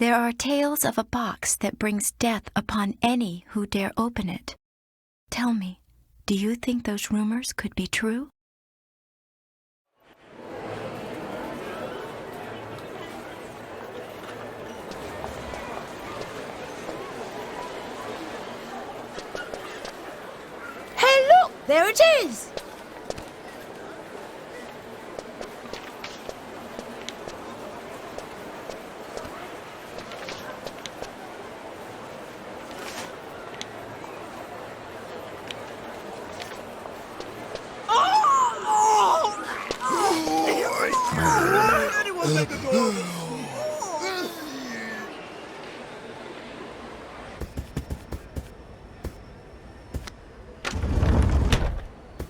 There are tales of a box that brings death upon any who dare open it. Tell me, do you think those rumors could be true? Hey, look! There it is!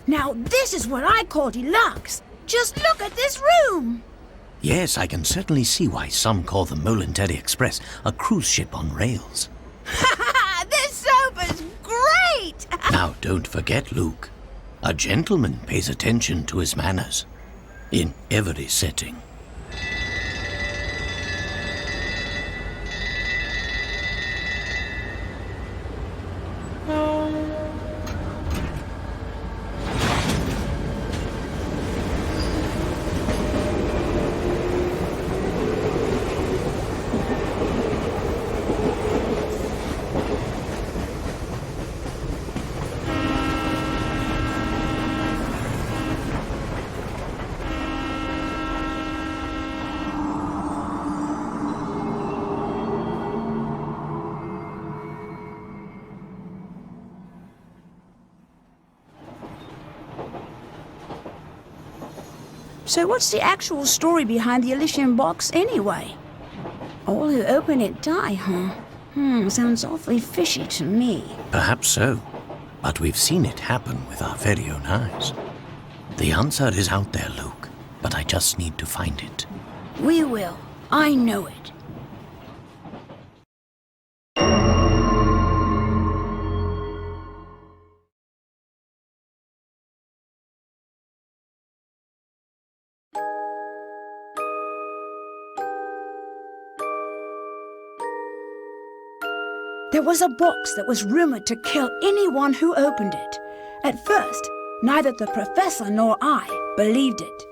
Now this is what I call deluxe. Just look at this room. Yes, I can certainly see why some call the Molentary Express a cruise ship on rails. This sofa's great! Now, don't forget, Luke. A gentleman pays attention to his manners. In every setting. So what's the actual story behind the Elysian box anyway? All who open it die, huh? Sounds awfully fishy to me. Perhaps so. But we've seen it happen with our very own eyes. The answer is out there, Luke. But I just need to find it. We will. I know it. There was a box that was rumored to kill anyone who opened it. At first, neither the professor nor I believed it.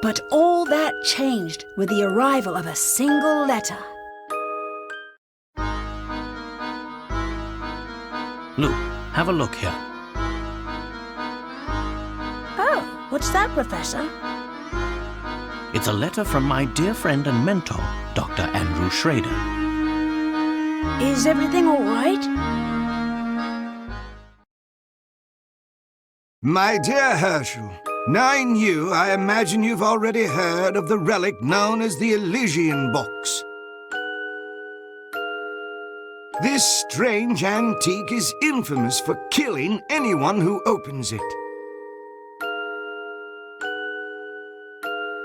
But all that changed with the arrival of a single letter. Luke, have a look here. Oh, what's that, Professor? It's a letter from my dear friend and mentor, Dr. Andrew Schrader. Is everything all right? My dear Herschel, knowing you, I imagine you've already heard of the relic known as the Elysian box. This strange antique is infamous for killing anyone who opens it.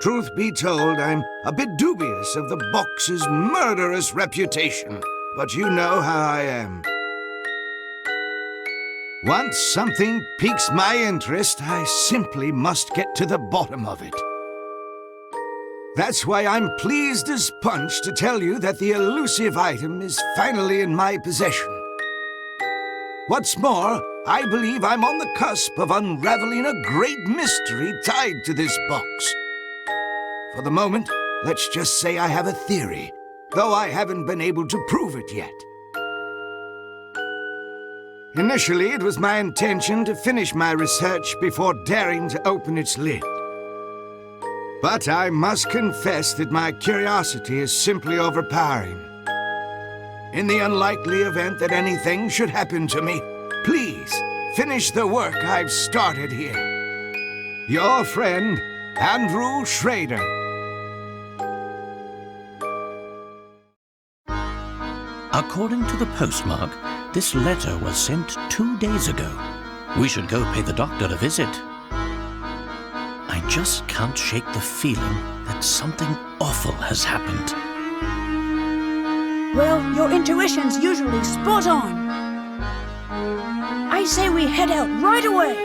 Truth be told, I'm a bit dubious of the box's murderous reputation. But you know how I am. Once something piques my interest, I simply must get to the bottom of it. That's why I'm pleased as punch to tell you that the elusive item is finally in my possession. What's more, I believe I'm on the cusp of unraveling a great mystery tied to this box. For the moment, let's just say I have a theory, though I haven't been able to prove it yet. Initially, it was my intention to finish my research before daring to open its lid. But I must confess that my curiosity is simply overpowering. In the unlikely event that anything should happen to me, please finish the work I've started here. Your friend, Andrew Schrader. According to the postmark, this letter was sent 2 days ago. We should go pay the doctor a visit. I just can't shake the feeling that something awful has happened. Well, your intuition's usually spot on. I say we head out right away.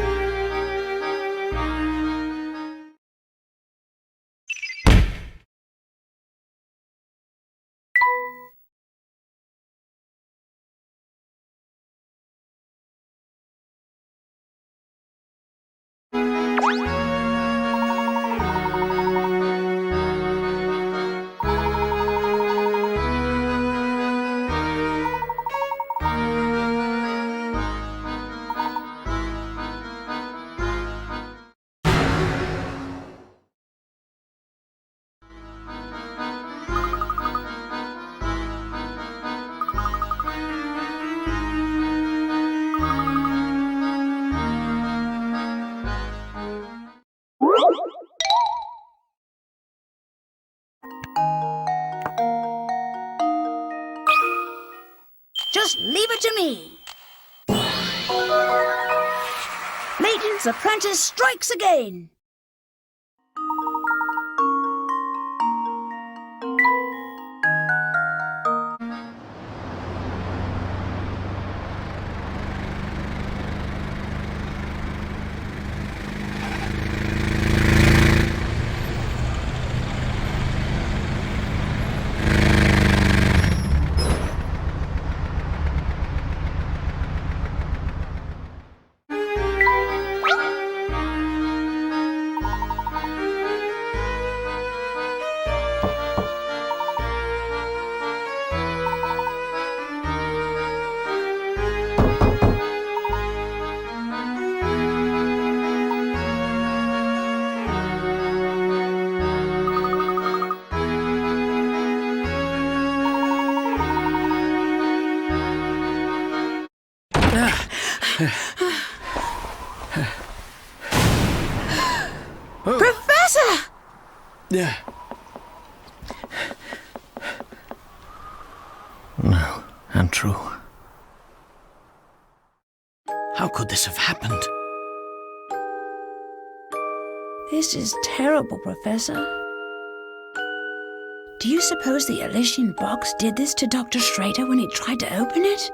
Just leave it to me. Layton's apprentice strikes again. Professor! No, untrue. How could this have happened? This is terrible, Professor. Do you suppose the Elysian box did this to Dr. Schrader when he tried to open it?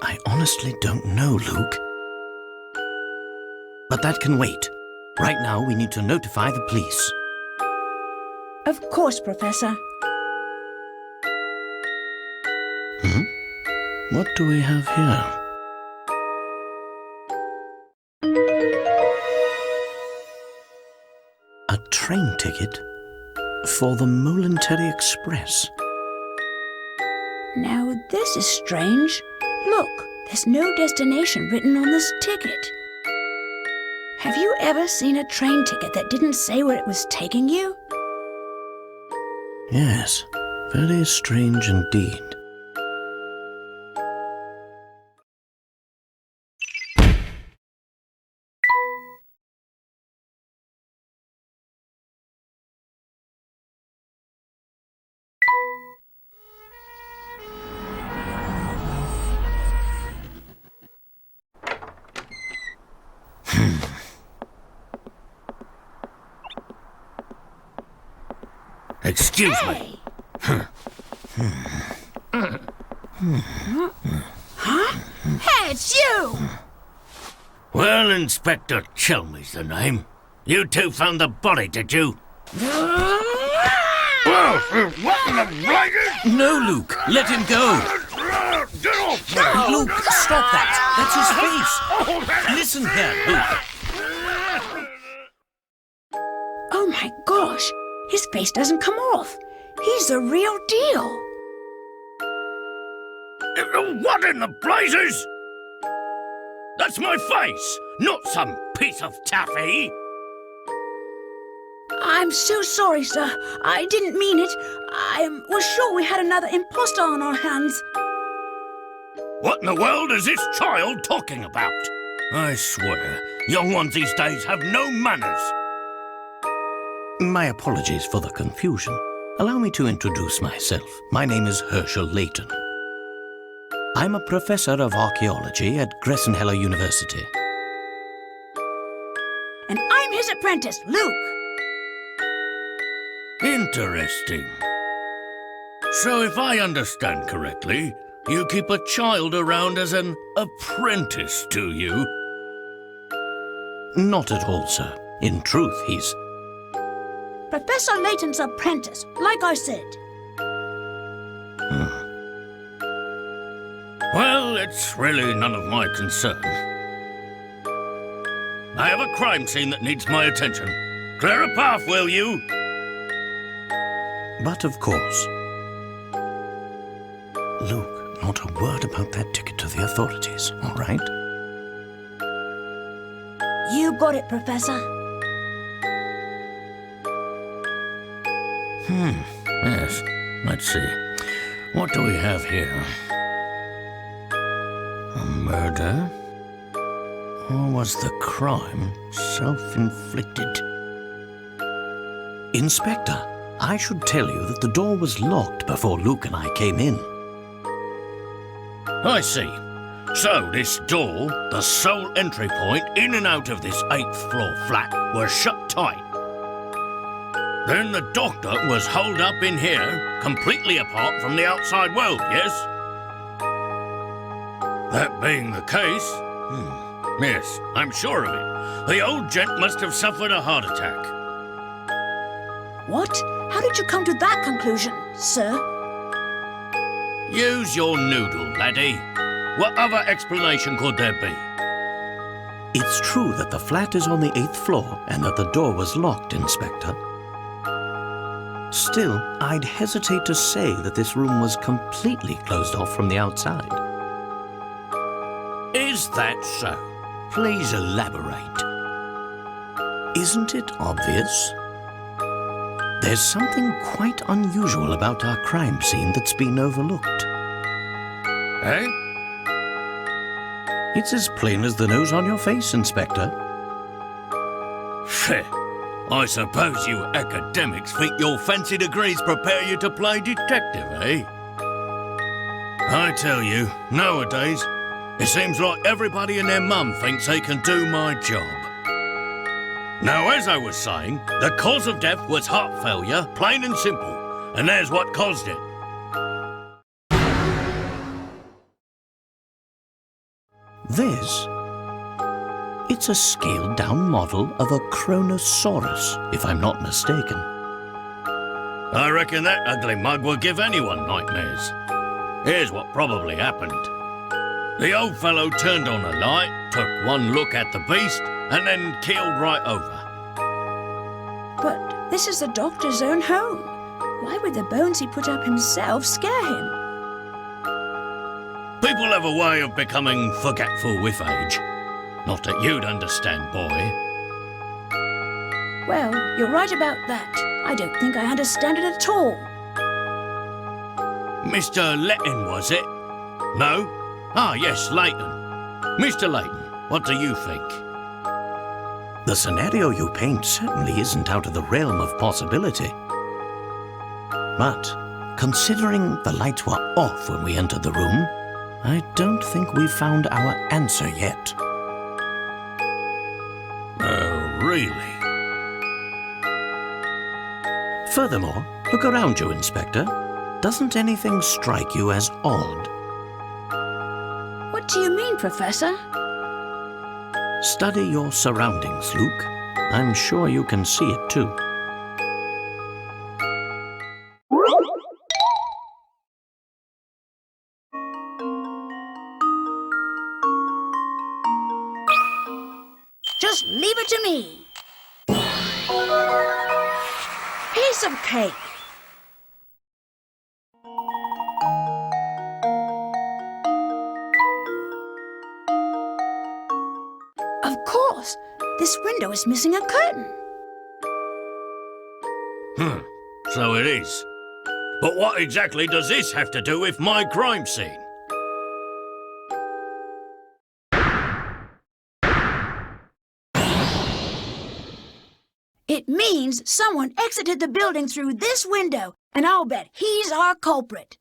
I honestly don't know, Luke. But that can wait. Right now, we need to notify the police. Of course, Professor. What do we have here? A train ticket for the Molentary Express. Now, this is strange. Look, there's no destination written on this ticket. Have you ever seen a train ticket that didn't say where it was taking you? Yes, very strange indeed. Excuse me. Huh? Hey, it's you! Well, Inspector Chelmey's the name. You two found the body, did you? What in the blazes? No, Luke. Let him go. Get off me! Luke, stop that. That's his face. Listen here, Luke. Oh my gosh, his face doesn't come off. He's the real deal. What in the blazes? That's my face, not some piece of taffy. I'm so sorry, sir. I didn't mean it. I was sure we had another imposter on our hands. What in the world is this child talking about? I swear, young ones these days have no manners. My apologies for the confusion. Allow me to introduce myself. My name is Layton. I'm a professor of archaeology at Gressenheller University. And I'm his apprentice, Luke. Interesting. So if I understand correctly, you keep a child around as an apprentice, do you? Not at all, sir. In truth, he's... Professor Layton's apprentice, like I said. Well, it's really none of my concern. I have a crime scene that needs my attention. Clear a path, will you? But of course... Luke, not a word about that ticket to the authorities, all right? You got it, Professor. Yes. Let's see. What do we have here? A murder? Or was the crime self-inflicted? Inspector, I should tell you that the door was locked before Luke and I came in. I see. So this door, the sole entry point in and out of this 8th floor flat, was shut tight. Then the doctor was holed up in here, completely apart from the outside world, yes? That being the case, yes, I'm sure of it. The old gent must have suffered a heart attack. What? How did you come to that conclusion, sir? Use your noodle, laddie. What other explanation could there be? It's true that the flat is on the 8th floor and that the door was locked, Inspector. Still, I'd hesitate to say that this room was completely closed off from the outside. Is that so? Please elaborate. Isn't it obvious? There's something quite unusual about our crime scene that's been overlooked. Eh? It's as plain as the nose on your face, Inspector. I suppose you academics think your fancy degrees prepare you to play detective, eh? I tell you, nowadays, it seems like everybody and their mum thinks they can do my job. Now, as I was saying, the cause of death was heart failure, plain and simple, and there's what caused it. This? It's a scaled-down model of a Kronosaurus, if I'm not mistaken. I reckon that ugly mug will give anyone nightmares. Here's what probably happened. The old fellow turned on a light, took one look at the beast, and then keeled right over. But this is the doctor's own home. Why would the bones he put up himself scare him? People have a way of becoming forgetful with age. Not that you'd understand, boy. Well, you're right about that. I don't think I understand it at all. Mr. Layton, was it? No? Ah, yes, Layton. Mr. Layton, what do you think? The scenario you paint certainly isn't out of the realm of possibility. But, considering the lights were off when we entered the room, I don't think we've found our answer yet. Oh, really? Furthermore, look around you, Inspector. Doesn't anything strike you as odd? What do you mean, Professor? Study your surroundings, Luke. I'm sure you can see it too. Just leave it to me. Piece of cake. Of course, this window is missing a curtain. So it is. But what exactly does this have to do with my crime scene? It means someone exited the building through this window, and I'll bet he's our culprit.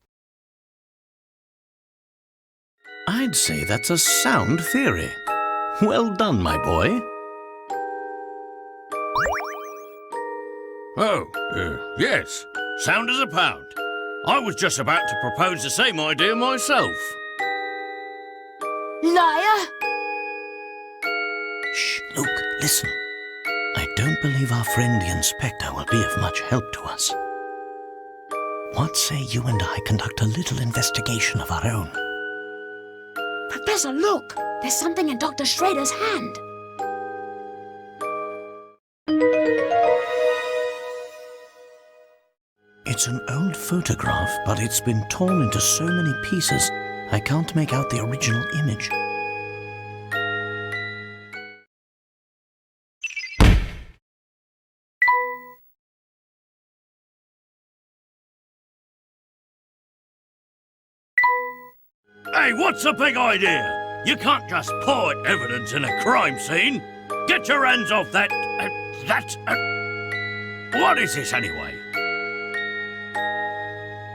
I'd say that's a sound theory. Well done, my boy. Oh, yes. Sound as a pound. I was just about to propose the same idea myself. Liar! Shh, Luke, listen. I don't believe our friend the Inspector will be of much help to us. What say you and I conduct a little investigation of our own? Professor, look! There's something in Dr. Schrader's hand. It's an old photograph, but it's been torn into so many pieces, I can't make out the original image. Hey, what's the big idea? You can't just point evidence in a crime scene. Get your hands off that... What is this, anyway?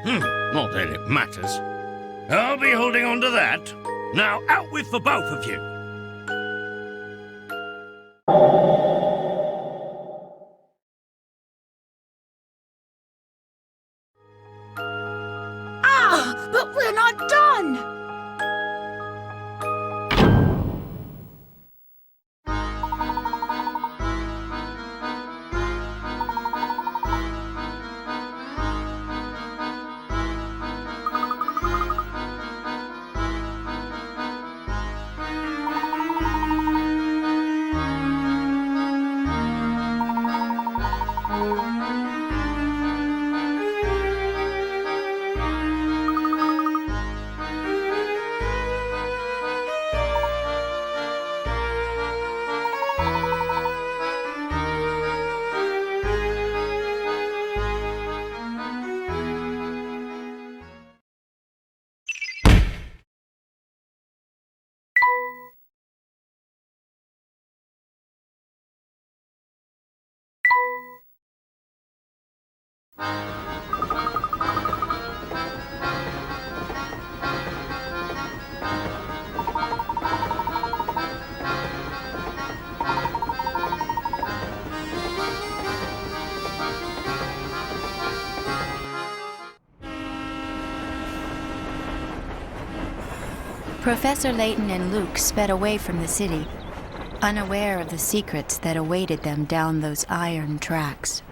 Not that it matters. I'll be holding on to that. Now, out with the both of you. Ah, but we're not done! Professor Layton and Luke sped away from the city, unaware of the secrets that awaited them down those iron tracks.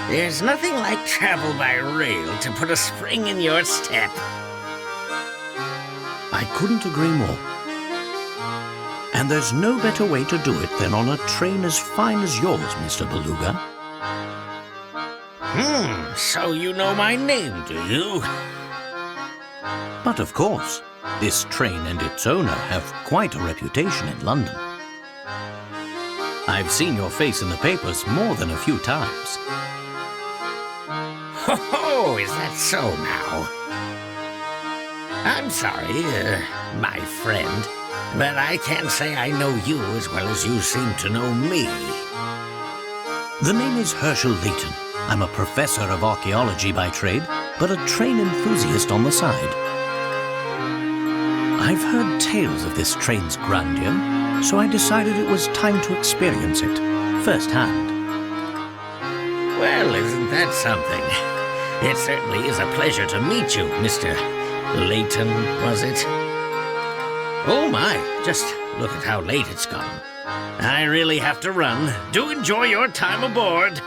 There's nothing like travel by rail to put a spring in your step. I couldn't agree more. And there's no better way to do it than on a train as fine as yours, Mr. Beluga. So you know my name, do you? But of course, this train and its owner have quite a reputation in London. I've seen your face in the papers more than a few times. Oh, is that so now? I'm sorry, my friend, but I can't say I know you as well as you seem to know me. The name is Layton. I'm a professor of archaeology by trade, but a train enthusiast on the side. I've heard tales of this train's grandeur, so I decided it was time to experience it firsthand. Well, isn't that something? It certainly is a pleasure to meet you, Mr. Layton, was it? Oh my, just look at how late it's gotten. I really have to run. Do enjoy your time aboard.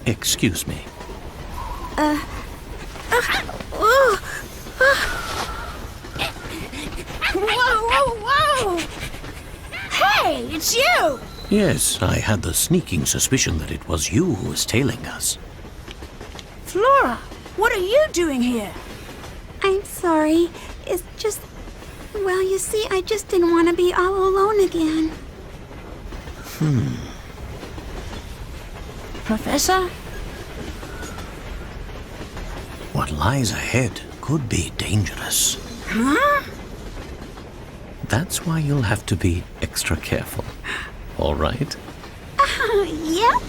Excuse me. Whoa! Hey, it's you! Yes, I had the sneaking suspicion that it was you who was tailing us. Flora, what are you doing here? I'm sorry. It's just... Well, you see, I just didn't want to be all alone again. Professor? What lies ahead could be dangerous. Huh? That's why you'll have to be extra careful. All right? Yep.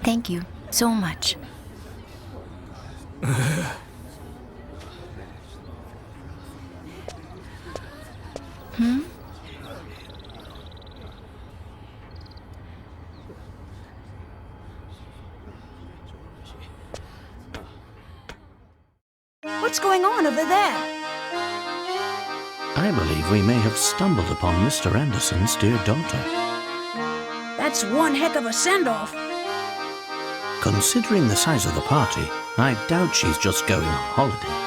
Thank you so much. What's going on over there? I believe we may have stumbled upon Mr. Anderson's dear daughter. That's one heck of a send-off. Considering the size of the party, I doubt she's just going on holiday.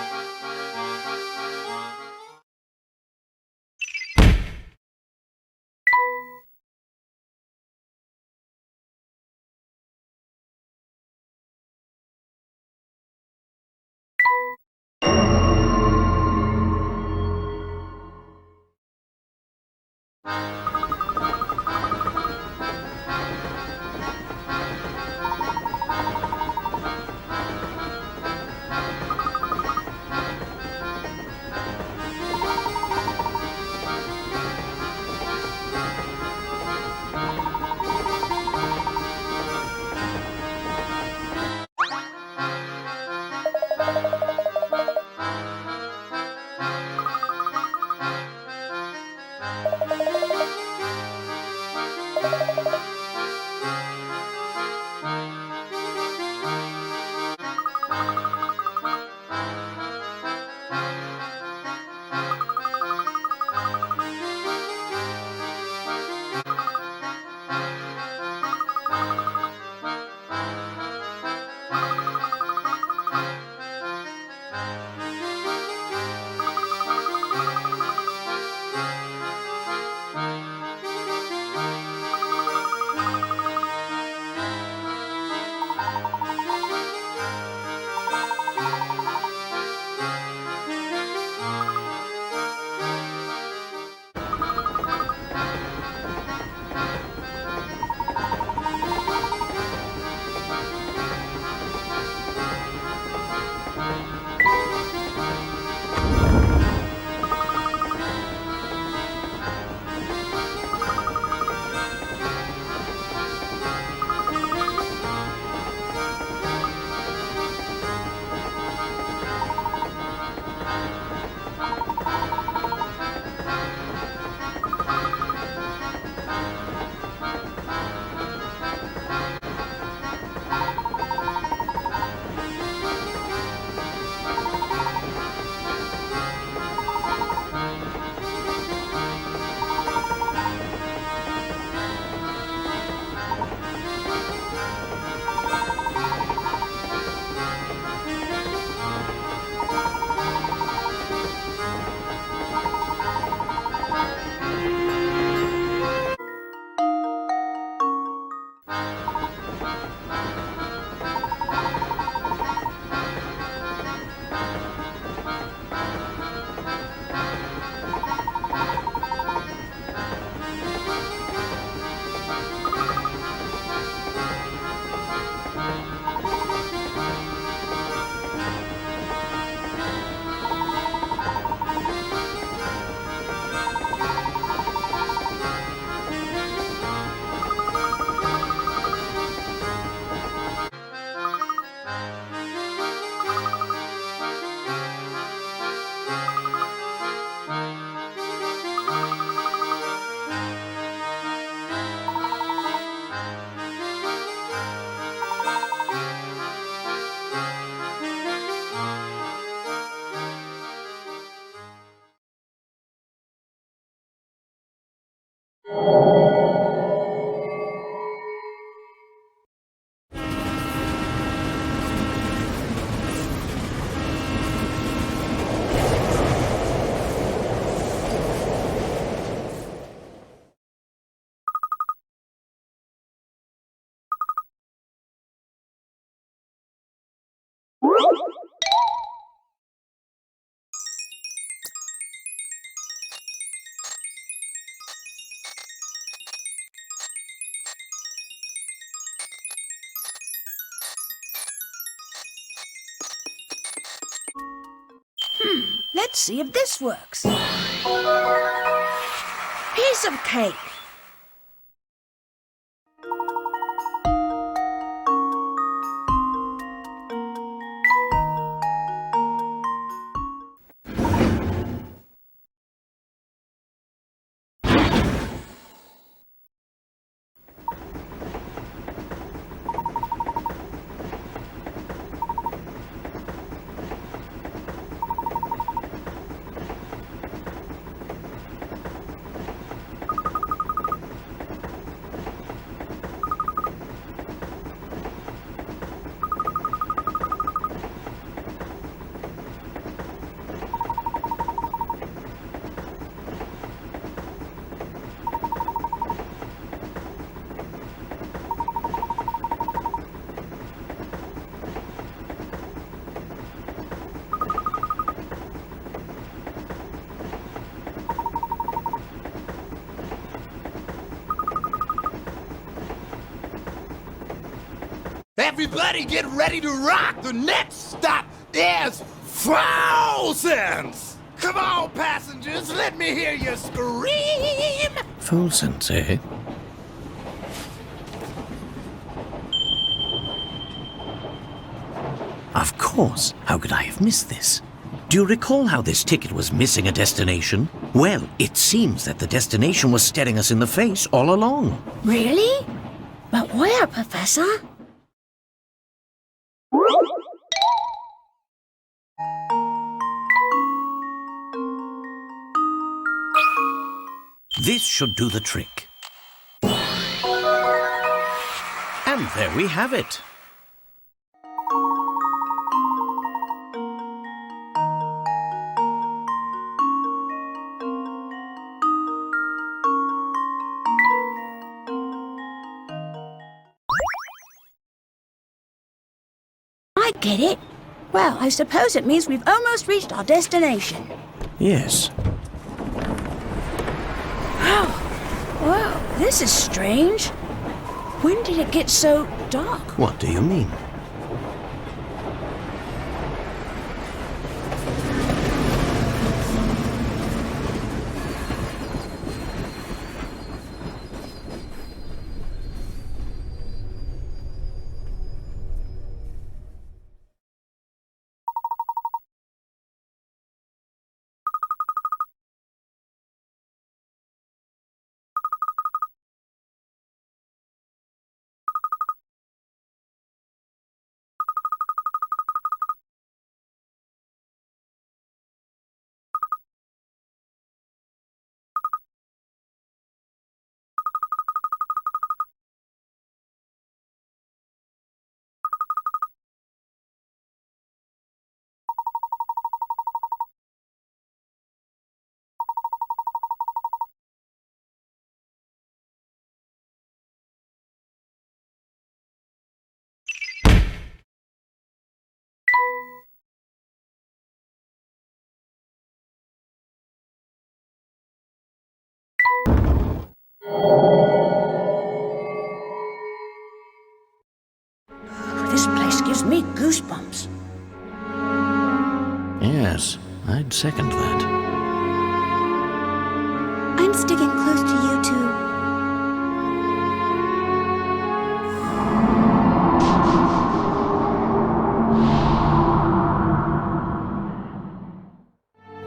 Let's see if this works. Piece of cake. Everybody get ready to rock! The next stop is Folsense! Come on, passengers, let me hear you scream! Folsense, eh? Of course. How could I have missed this? Do you recall how this ticket was missing a destination? Well, it seems that the destination was staring us in the face all along. Really? But where, Professor? This should do the trick. And there we have it. I get it. Well, I suppose it means we've almost reached our destination. Yes. Whoa, this is strange. When did it get so dark? What do you mean? This place gives me goosebumps. Yes, I'd second that. I'm sticking close to you two.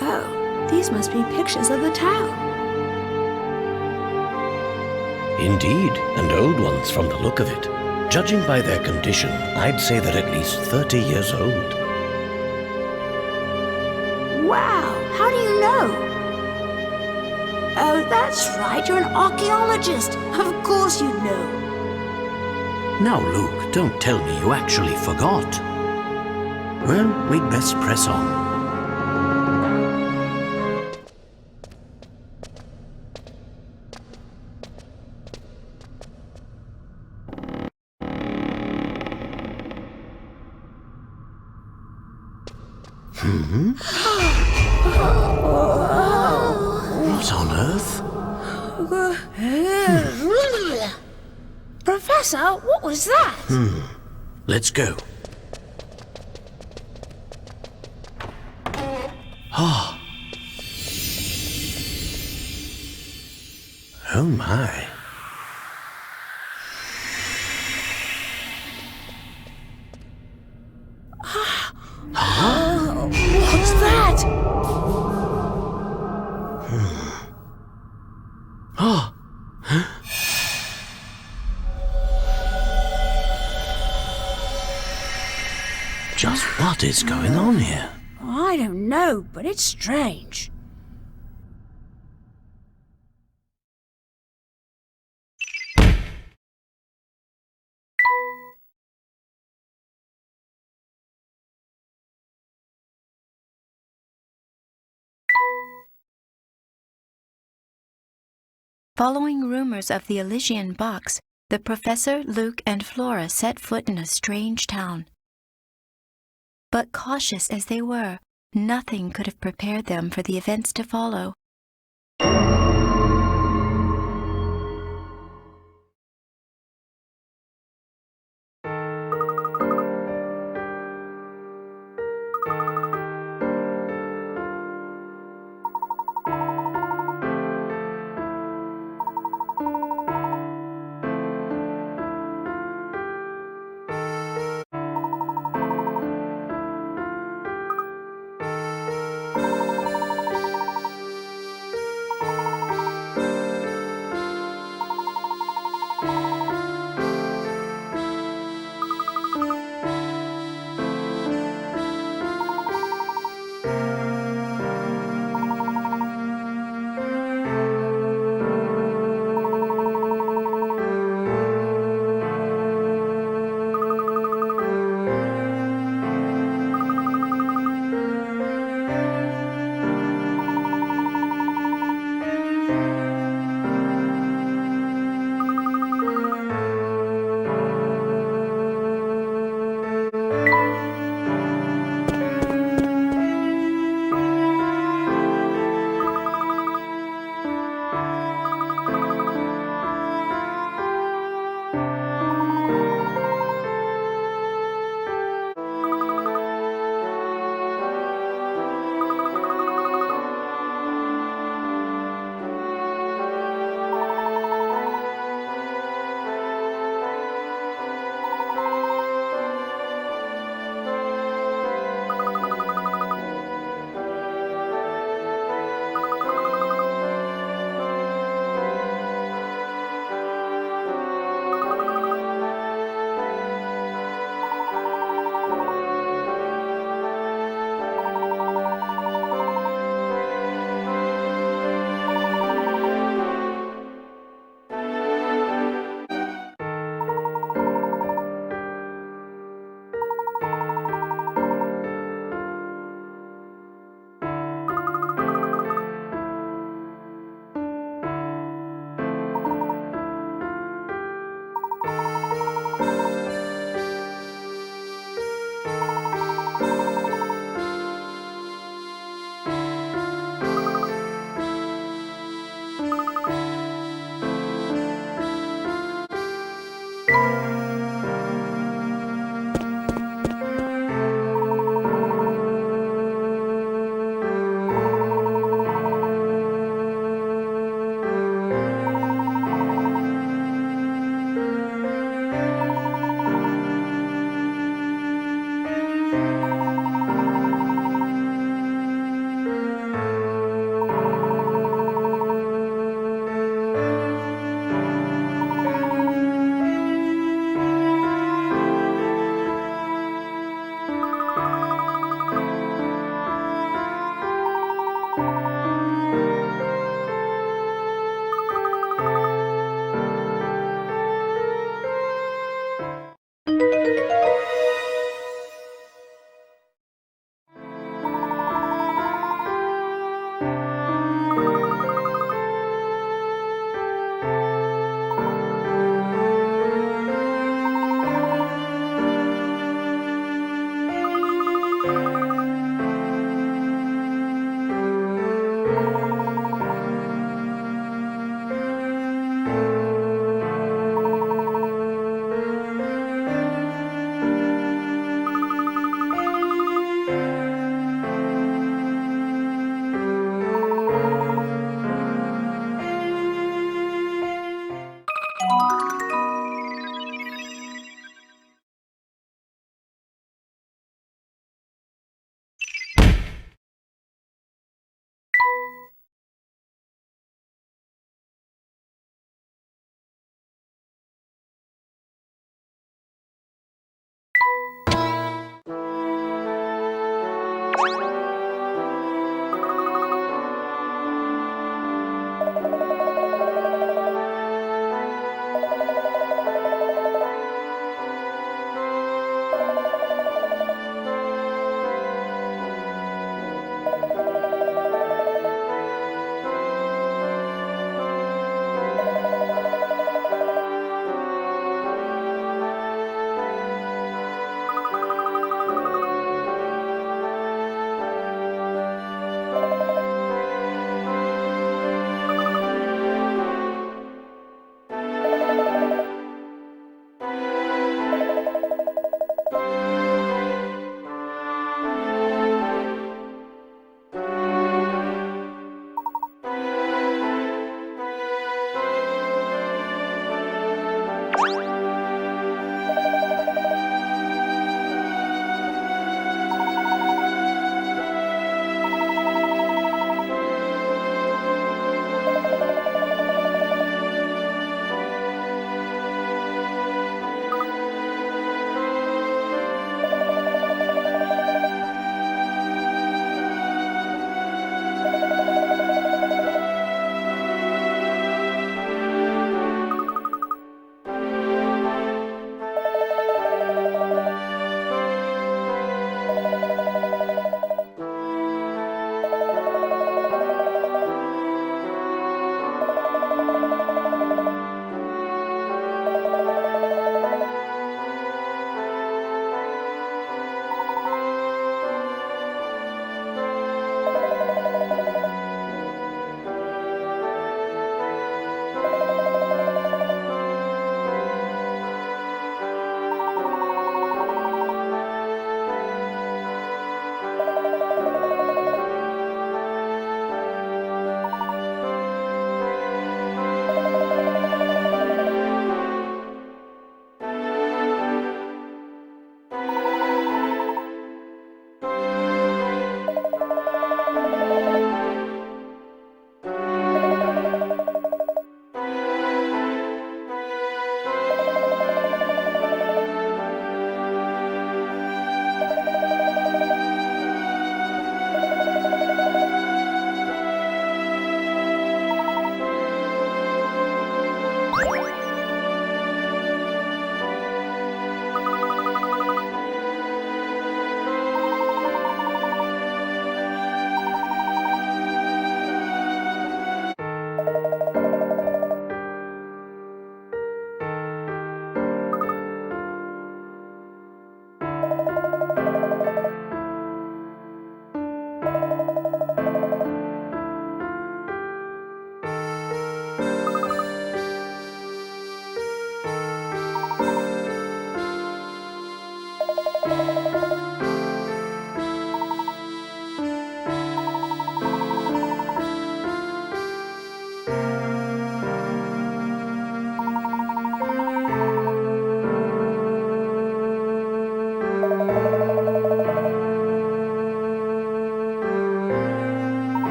Oh, these must be pictures of the town. Indeed, and old ones from the look of it. Judging by their condition, I'd say they're at least 30 years old. Wow, how do you know? Oh, that's right, you're an archaeologist. Of course you'd know. Now, Luke, don't tell me you actually forgot. Well, we'd best press on. What on earth? Professor, what was that? Let's go. Oh. Oh my. What's that? Oh. Just what is going on here? I don't know, but it's strange. Following rumors of the Elysian box, the professor, Luke, and Flora set foot in a strange town. But cautious as they were, nothing could have prepared them for the events to follow.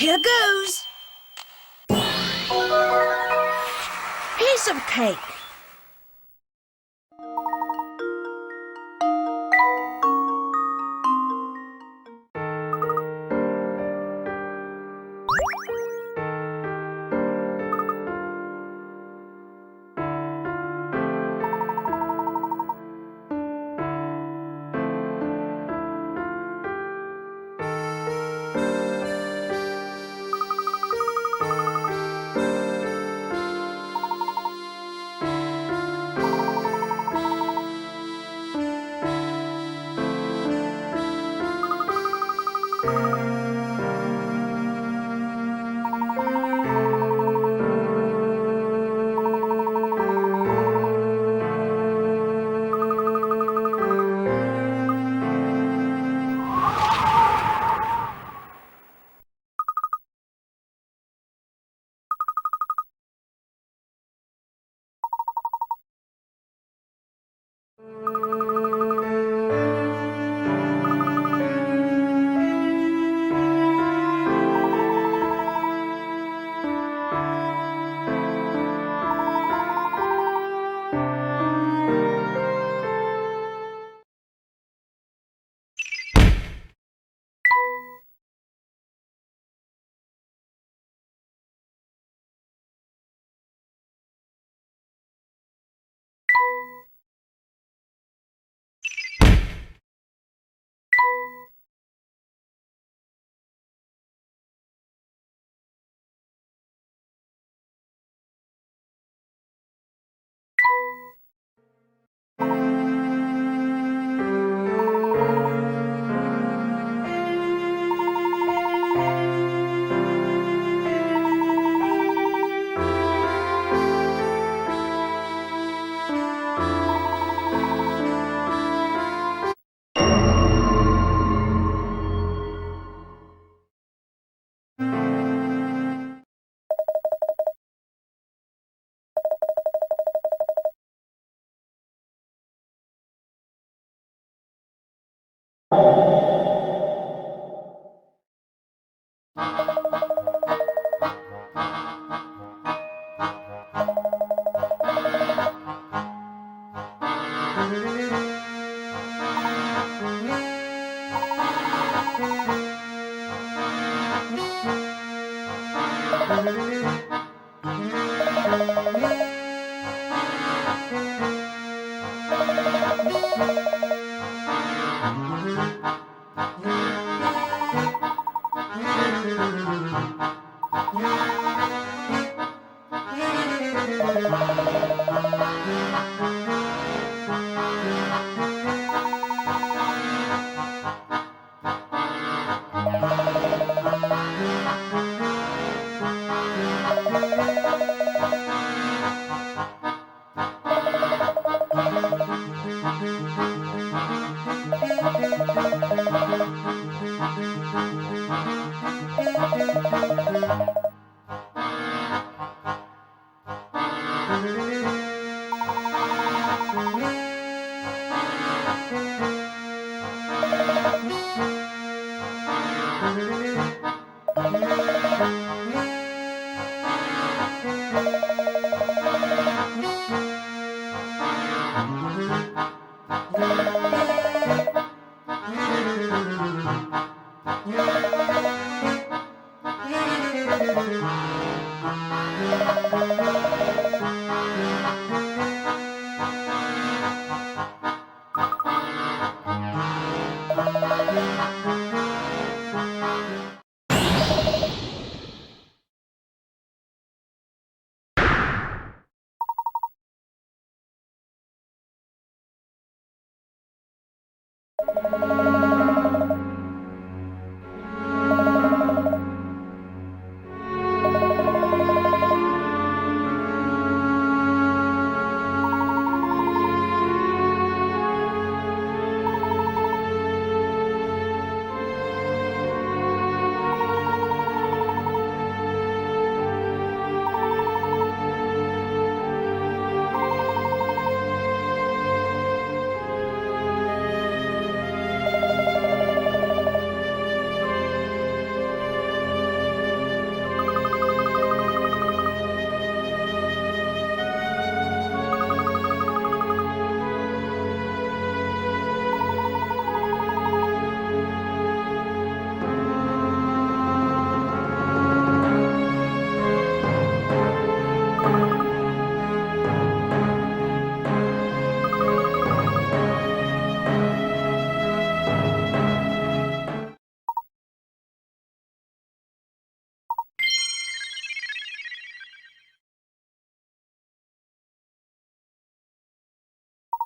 Here goes. Piece of cake.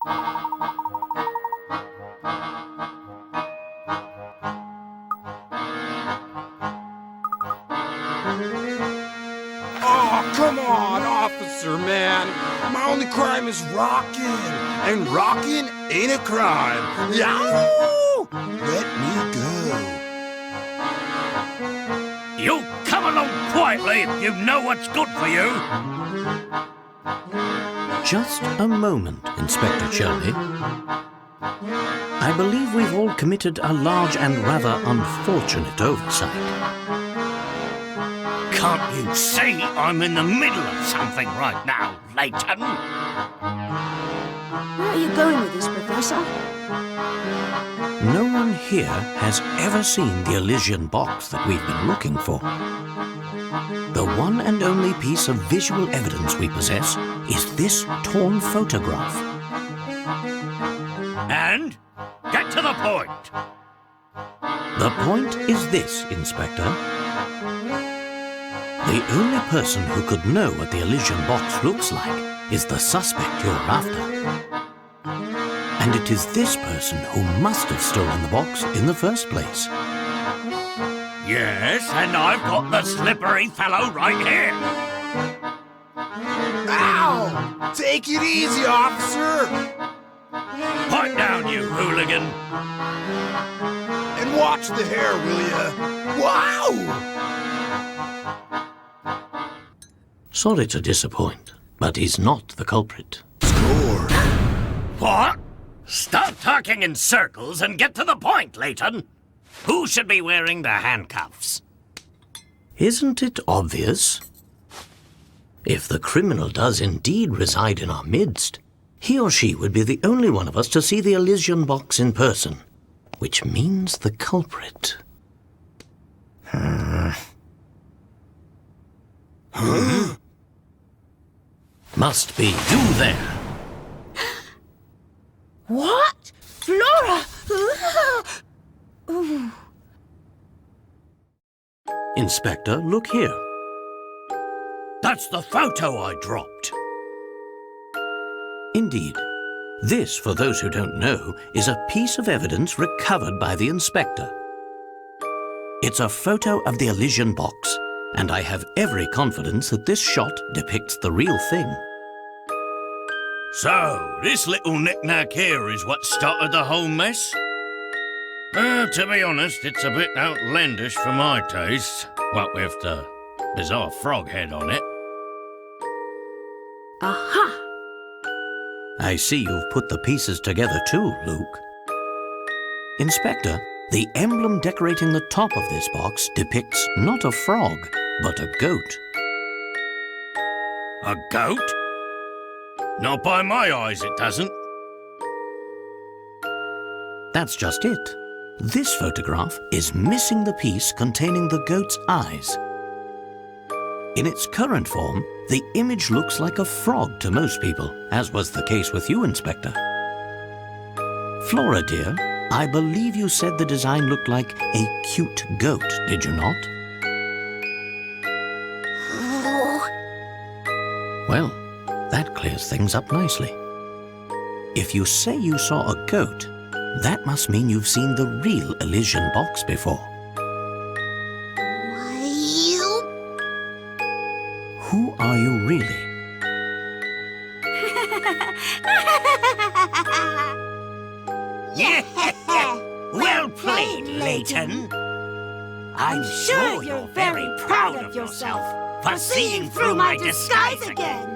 Oh, come on, officer, man. My only crime is rocking. And rocking ain't a crime. Yow! Let me go. You come along quietly if you know what's good for you. Just a moment, Inspector Shelby. I believe we've all committed a large and rather unfortunate oversight. Can't you see I'm in the middle of something right now, Layton? Where are you going with this, Professor? No one here has ever seen the Elysian box that we've been looking for. The one and only piece of visual evidence we possess is this torn photograph. And? Get to the point. The point is this, Inspector. The only person who could know what the Elysian box looks like is the suspect you're after. And it is this person who must have stolen the box in the first place. Yes, and I've got the slippery fellow right here. Ow! Take it easy, officer. Pipe down, you hooligan. And watch the hair, will ya? Wow! Sorry to disappoint, but he's not the culprit. Score! What? Stop talking in circles and get to the point, Layton. Who should be wearing the handcuffs? Isn't it obvious? If the criminal does indeed reside in our midst, he or she would be the only one of us to see the Elysian box in person, which means the culprit. Must be you there. What? Flora! Inspector, look here. That's the photo I dropped. Indeed. This, for those who don't know, is a piece of evidence recovered by the inspector. It's a photo of the Elysian box, and I have every confidence that this shot depicts the real thing. So, this little knick-knack here is what started the whole mess? To be honest, it's a bit outlandish for my taste. What with the bizarre frog head on it. Aha! I see you've put the pieces together too, Luke. Inspector, the emblem decorating the top of this box depicts not a frog, but a goat. A goat? Not by my eyes, it doesn't. That's just it. This photograph is missing the piece containing the goat's eyes. In its current form, the image looks like a frog to most people, as was the case with you, Inspector. Flora, dear, I believe you said the design looked like a cute goat, did you not? Well, that clears things up nicely. If you say you saw a goat, that must mean you've seen the real Elysian box before. Who are you really? Well played, Layton. I'm sure you're very proud of yourself for seeing through my disguise again.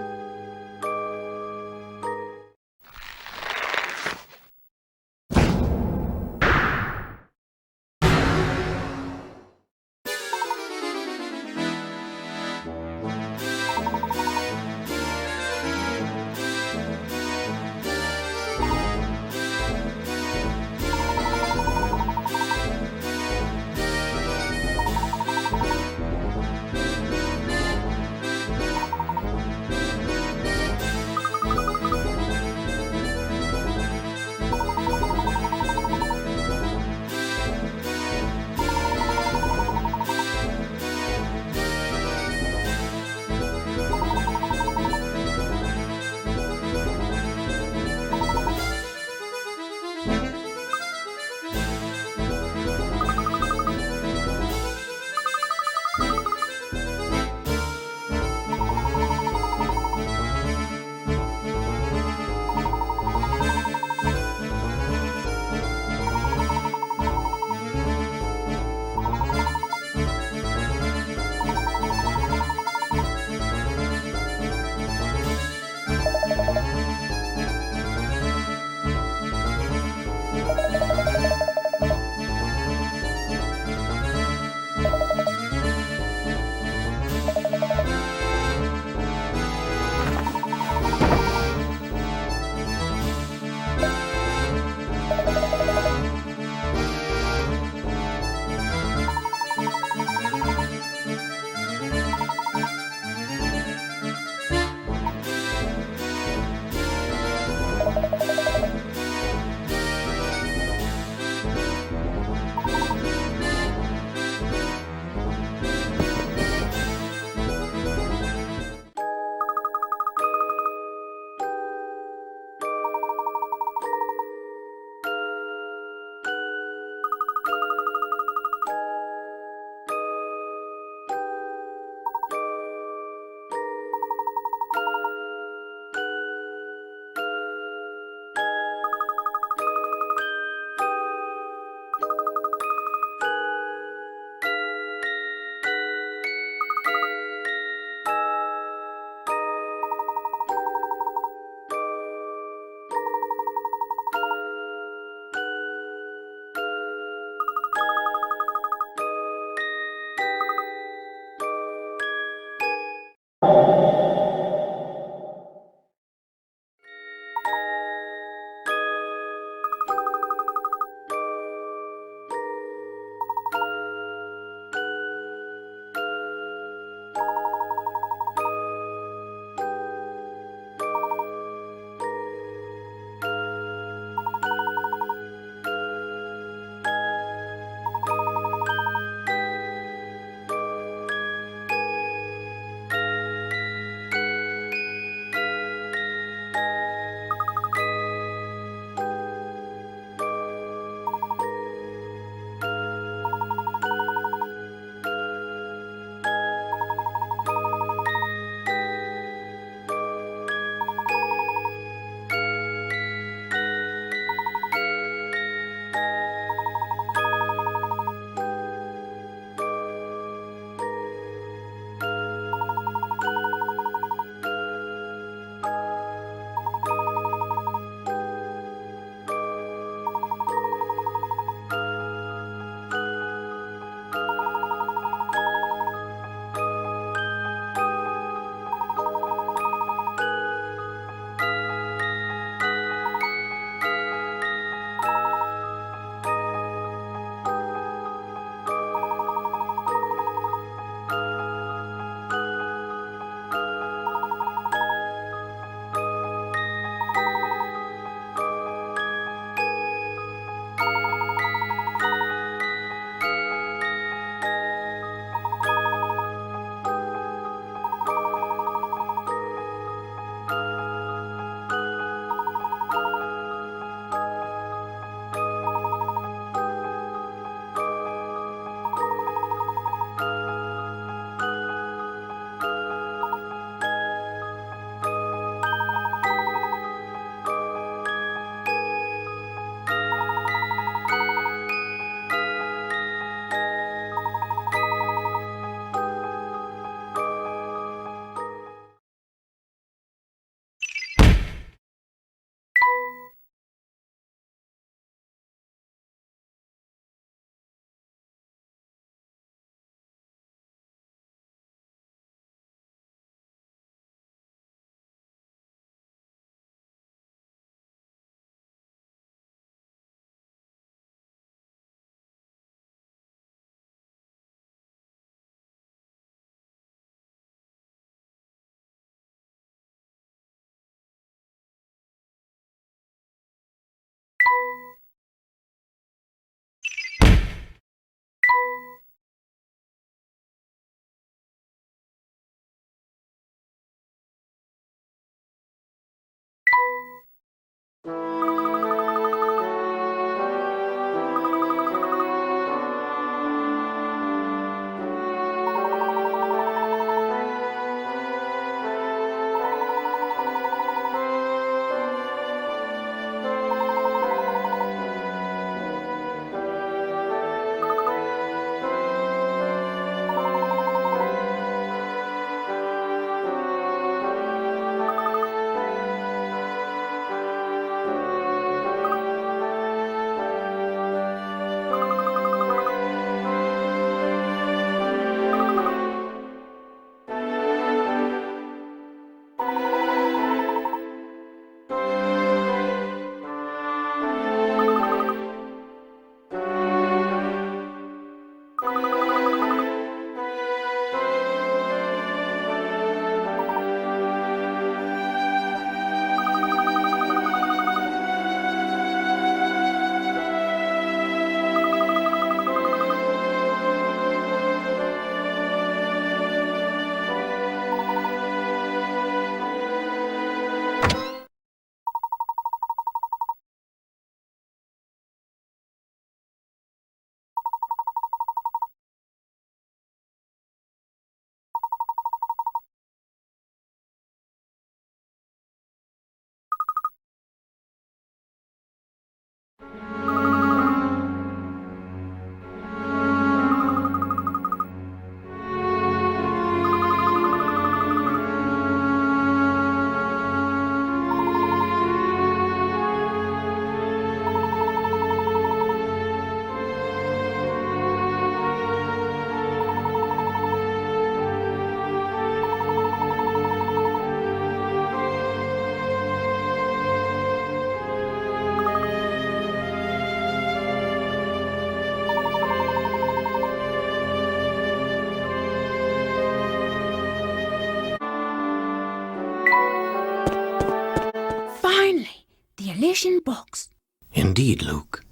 Elysian box. Indeed, Luke.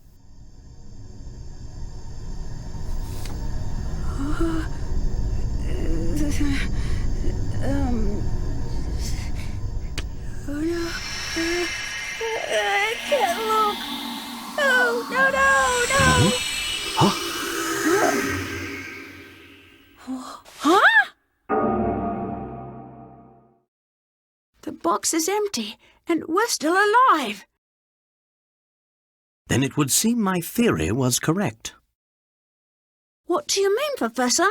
Oh no. I can't look. Oh, no, no, no. Huh? The box is empty, and we're still alive. Then it would seem my theory was correct. What do you mean, Professor?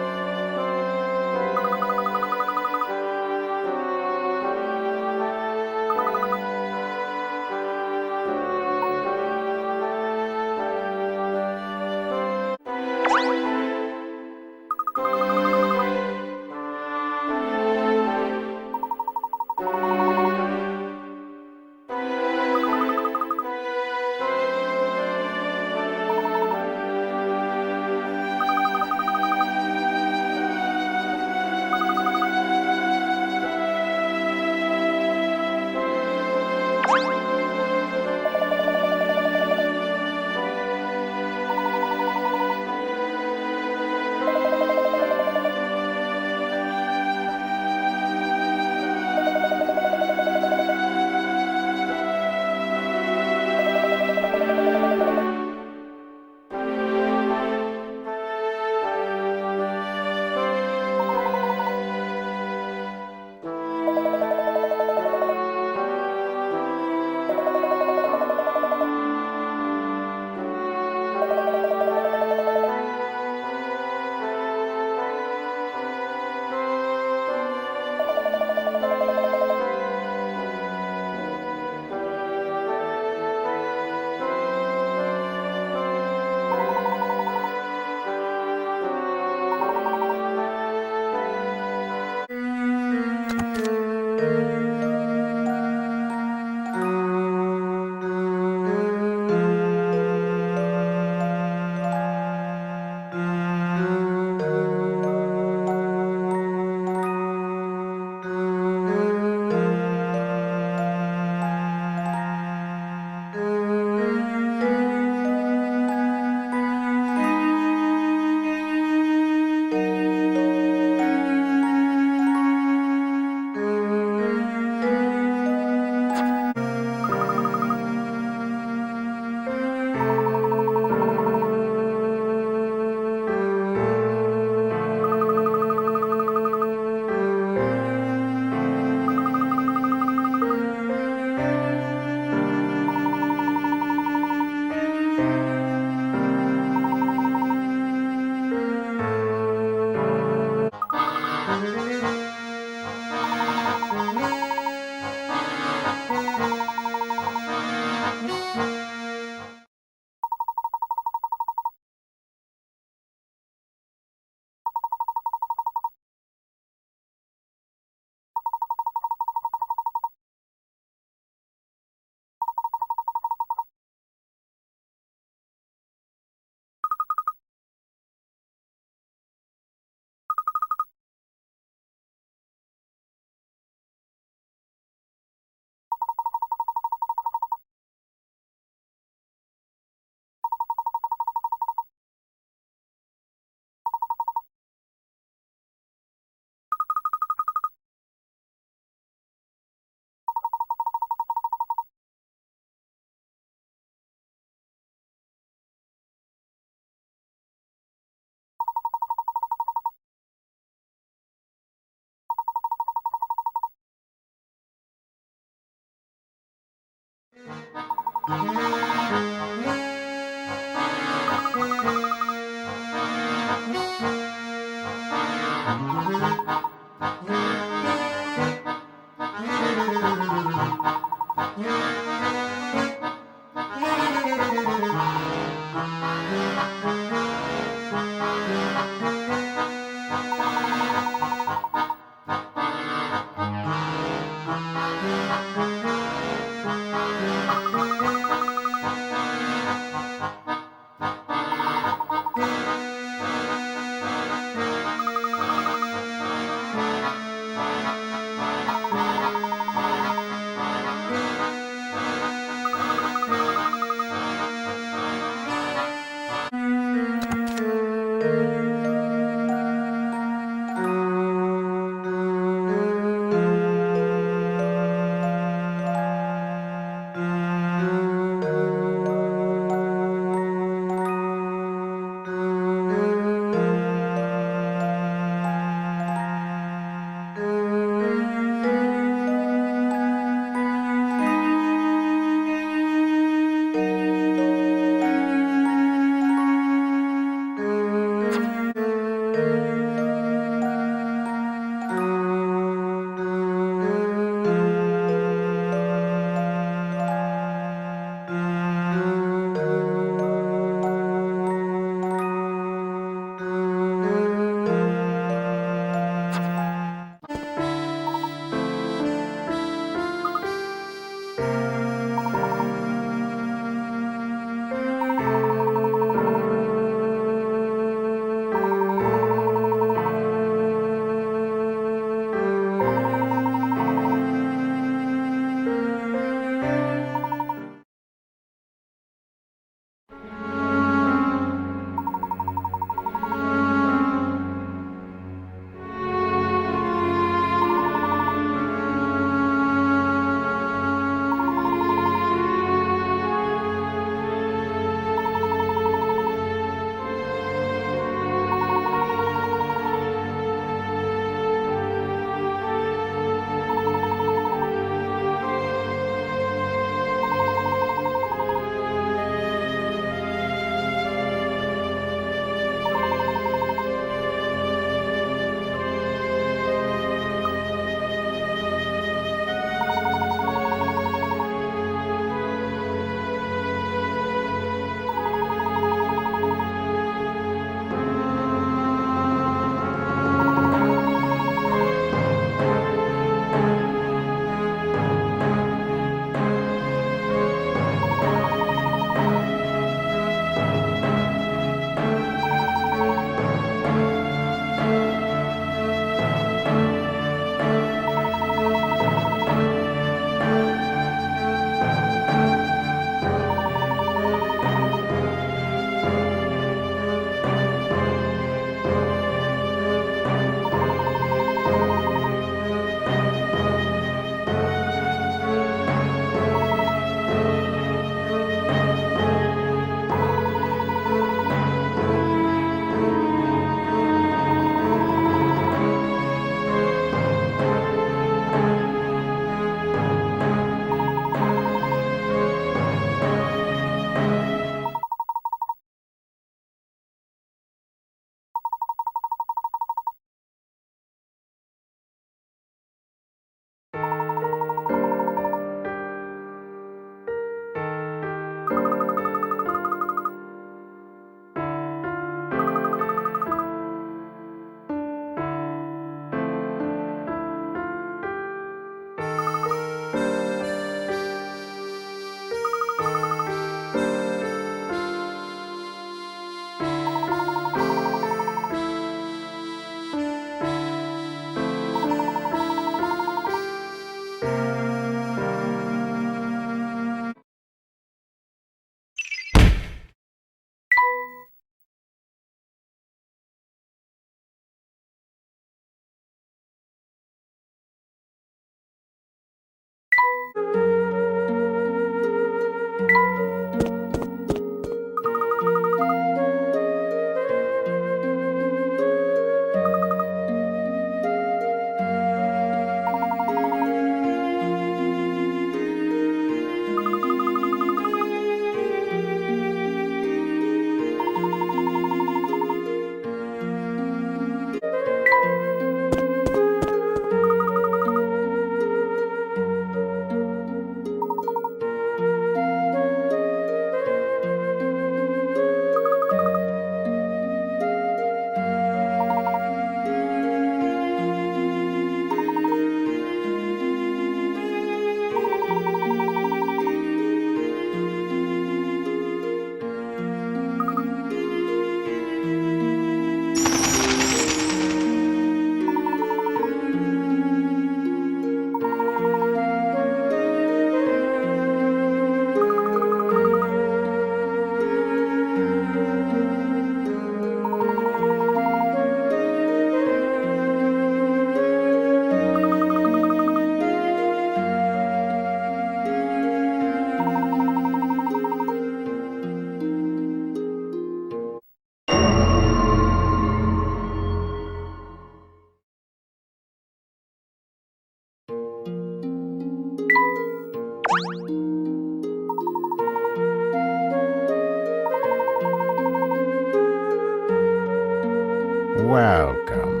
Welcome.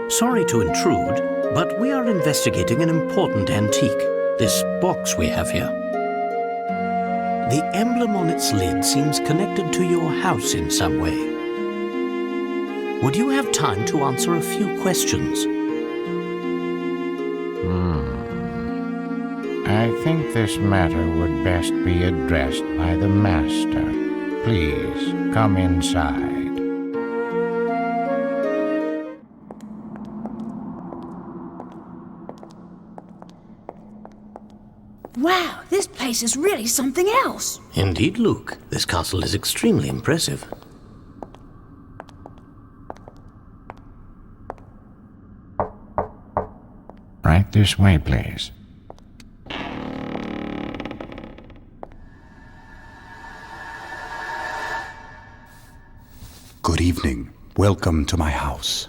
Sorry to intrude, but we are investigating an important antique, this box we have here. The emblem on its lid seems connected to your house in some way. Would you have time to answer a few questions? I think this matter would best be addressed by the Master. Please, come inside. Wow, this place is really something else. Indeed, Luke. This castle is extremely impressive. Right this way, please. Good evening. Welcome to my house.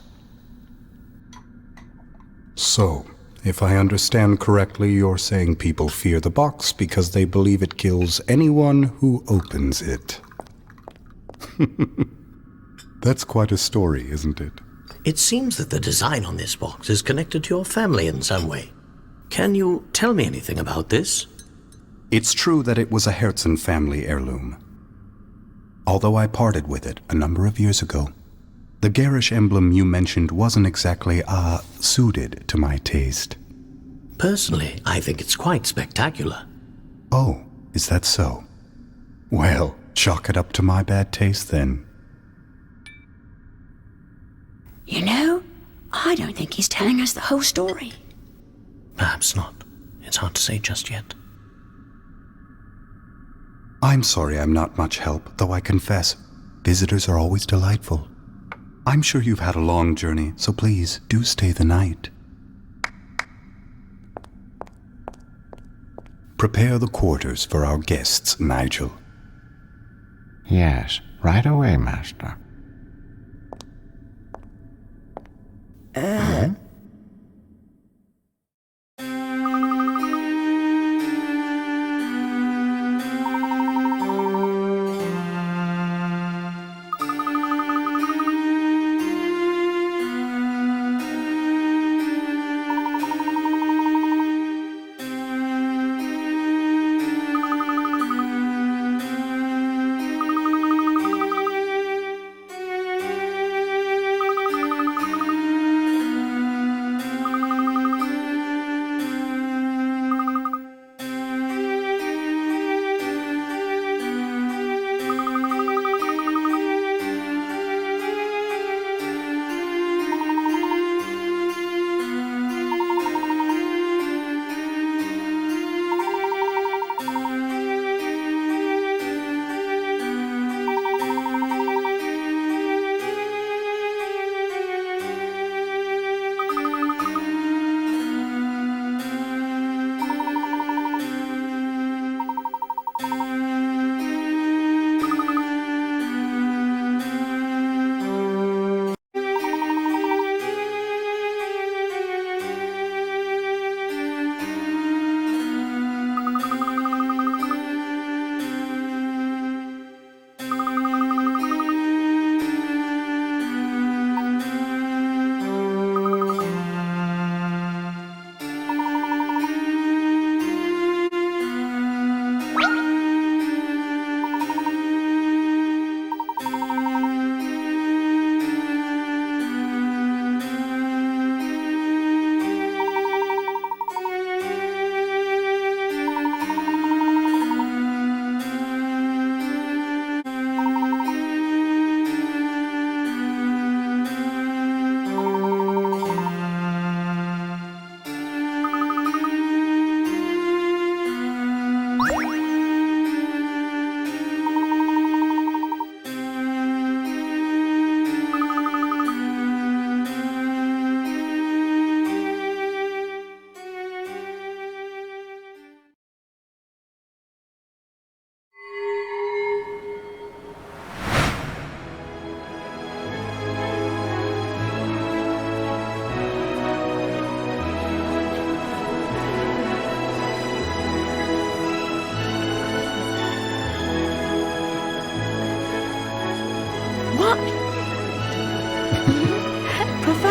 So, if I understand correctly, you're saying people fear the box because they believe it kills anyone who opens it. That's quite a story, isn't it? It seems that the design on this box is connected to your family in some way. Can you tell me anything about this? It's true that it was a Herzen family heirloom. Although I parted with it a number of years ago, the garish emblem you mentioned wasn't exactly, suited to my taste. Personally, I think it's quite spectacular. Oh, is that so? Well, chalk it up to my bad taste then. You know, I don't think he's telling us the whole story. Perhaps not. It's hard to say just yet. I'm sorry I'm not much help, though I confess, visitors are always delightful. I'm sure you've had a long journey, so please do stay the night. Prepare the quarters for our guests, Nigel. Yes, right away, Master.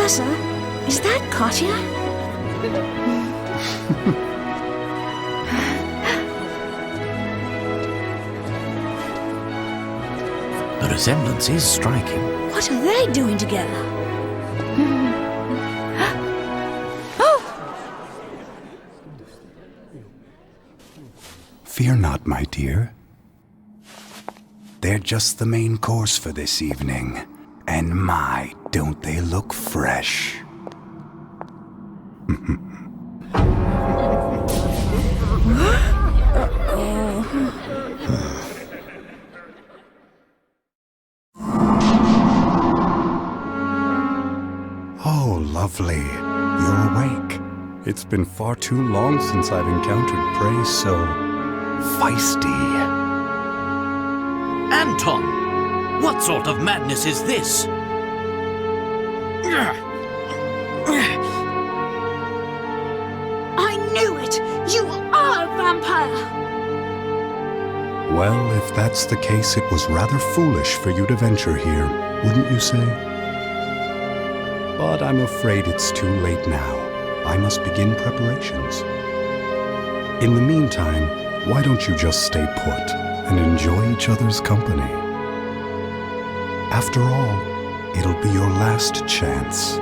Professor, is that Katya? The resemblance is striking. What are they doing together? Fear not, my dear. They're just the main course for this evening. And my, don't they look fresh. Oh, lovely. You're awake. It's been far too long since I've encountered prey so feisty. Anton! What sort of madness is this? I knew it! You are a vampire! Well, if that's the case, it was rather foolish for you to venture here, wouldn't you say? But I'm afraid it's too late now. I must begin preparations. In the meantime, why don't you just stay put and enjoy each other's company? After all, it'll be your last chance.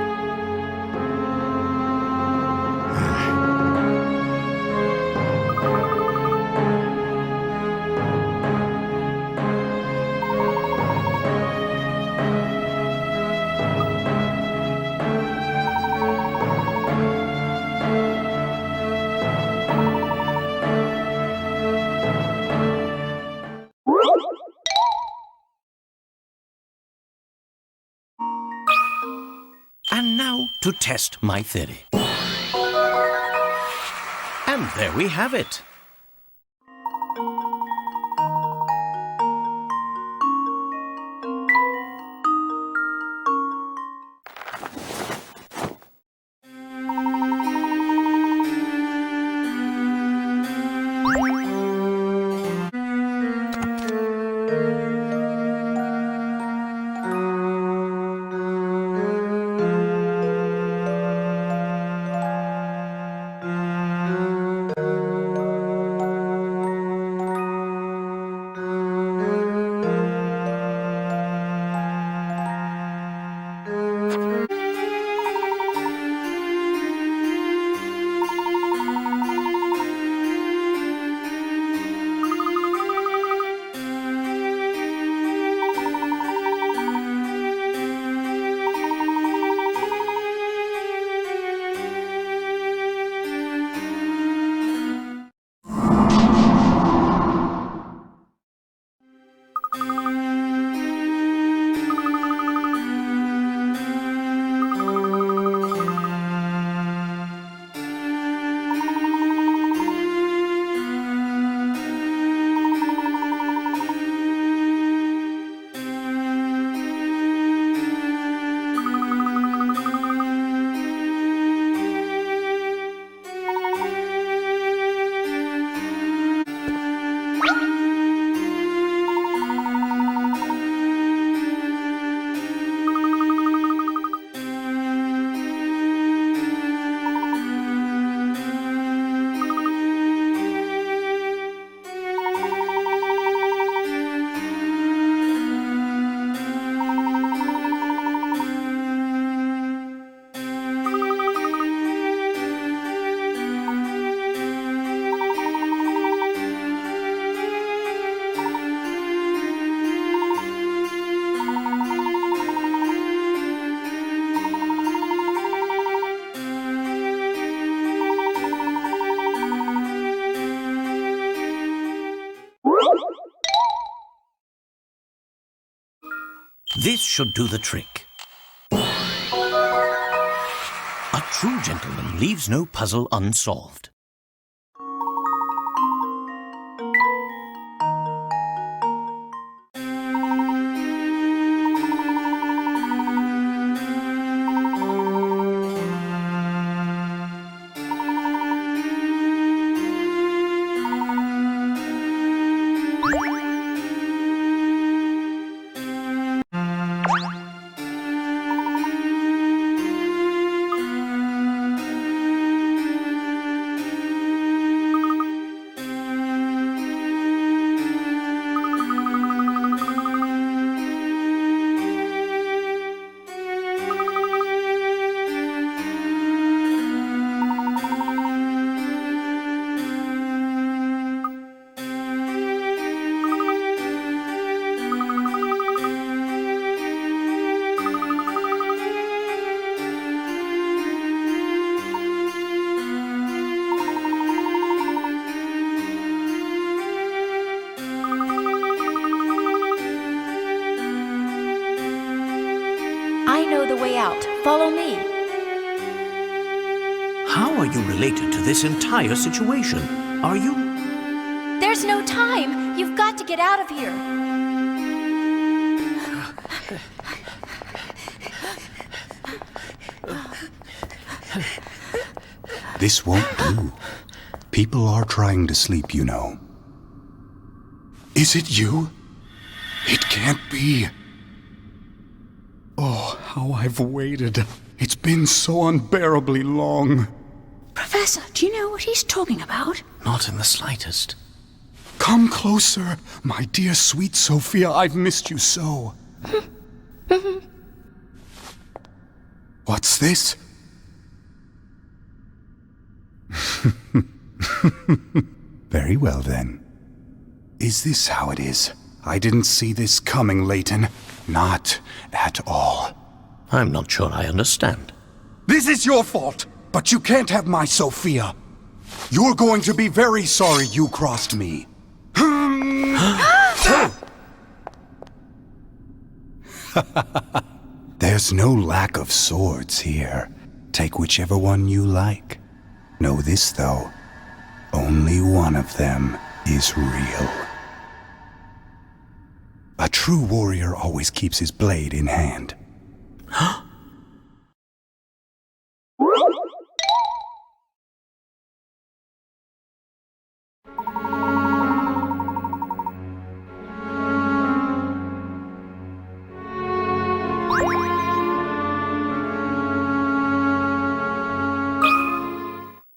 And now to test my theory. And there we have it. This should do the trick. A true gentleman leaves no puzzle unsolved. out. Follow me. How are you related to this entire situation? Are you? There's no time. You've got to get out of here. This won't do. People are trying to sleep, you know. Is it you? It can't be. Oh, how I've waited. It's been so unbearably long. Professor, do you know what he's talking about? Not in the slightest. Come closer, my dear sweet Sophia. I've missed you so. What's this? Very well, then. Is this how it is? I didn't see this coming, Layton. Not at all. I'm not sure I understand. This is your fault, but you can't have my Sophia. You're going to be very sorry you crossed me. There's no lack of swords here. Take whichever one you like. Know this, though. Only one of them is real. A true warrior always keeps his blade in hand.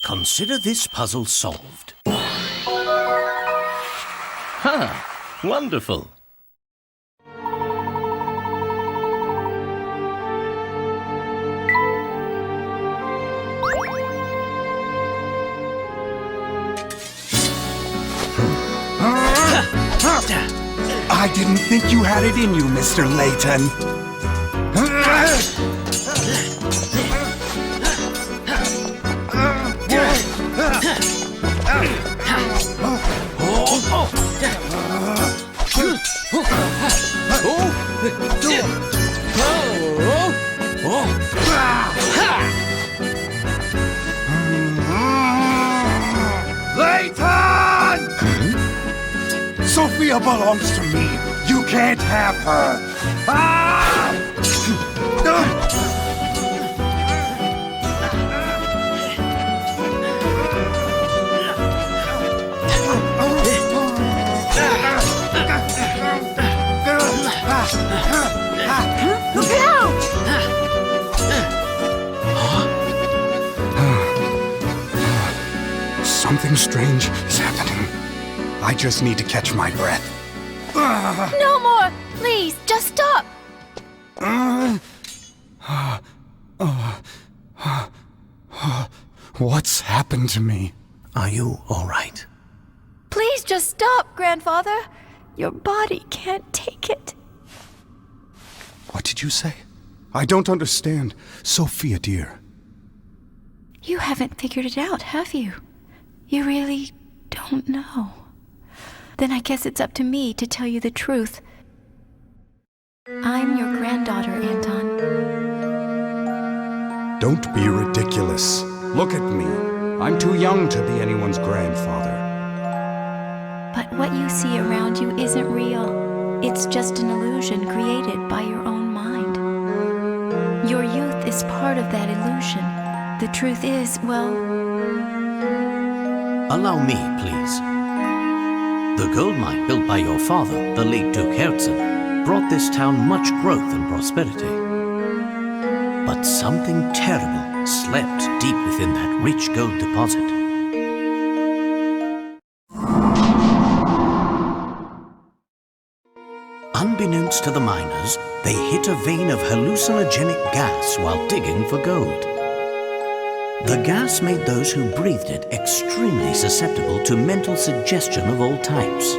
Consider this puzzle solved. Ha! Wonderful. I didn't think you had it in you, Mr. Layton. Layton! Sophia belongs to me. You can't have her. Look out! Something strange is happening. I just need to catch my breath. No more! Please, just stop! What's happened to me? Are you all right? Please just stop, Grandfather. Your body can't take it. What did you say? I don't understand. Sophia, dear. You haven't figured it out, have you? You really don't know. Then I guess it's up to me to tell you the truth. I'm your granddaughter, Anton. Don't be ridiculous. Look at me. I'm too young to be anyone's grandfather. But what you see around you isn't real. It's just an illusion created by your own mind. Your youth is part of that illusion. The truth is, well... Allow me, please. The gold mine built by your father, the late Duke Herzen, brought this town much growth and prosperity. But something terrible slept deep within that rich gold deposit. Unbeknownst to the miners, they hit a vein of hallucinogenic gas while digging for gold. The gas made those who breathed it extremely susceptible to mental suggestion of all types.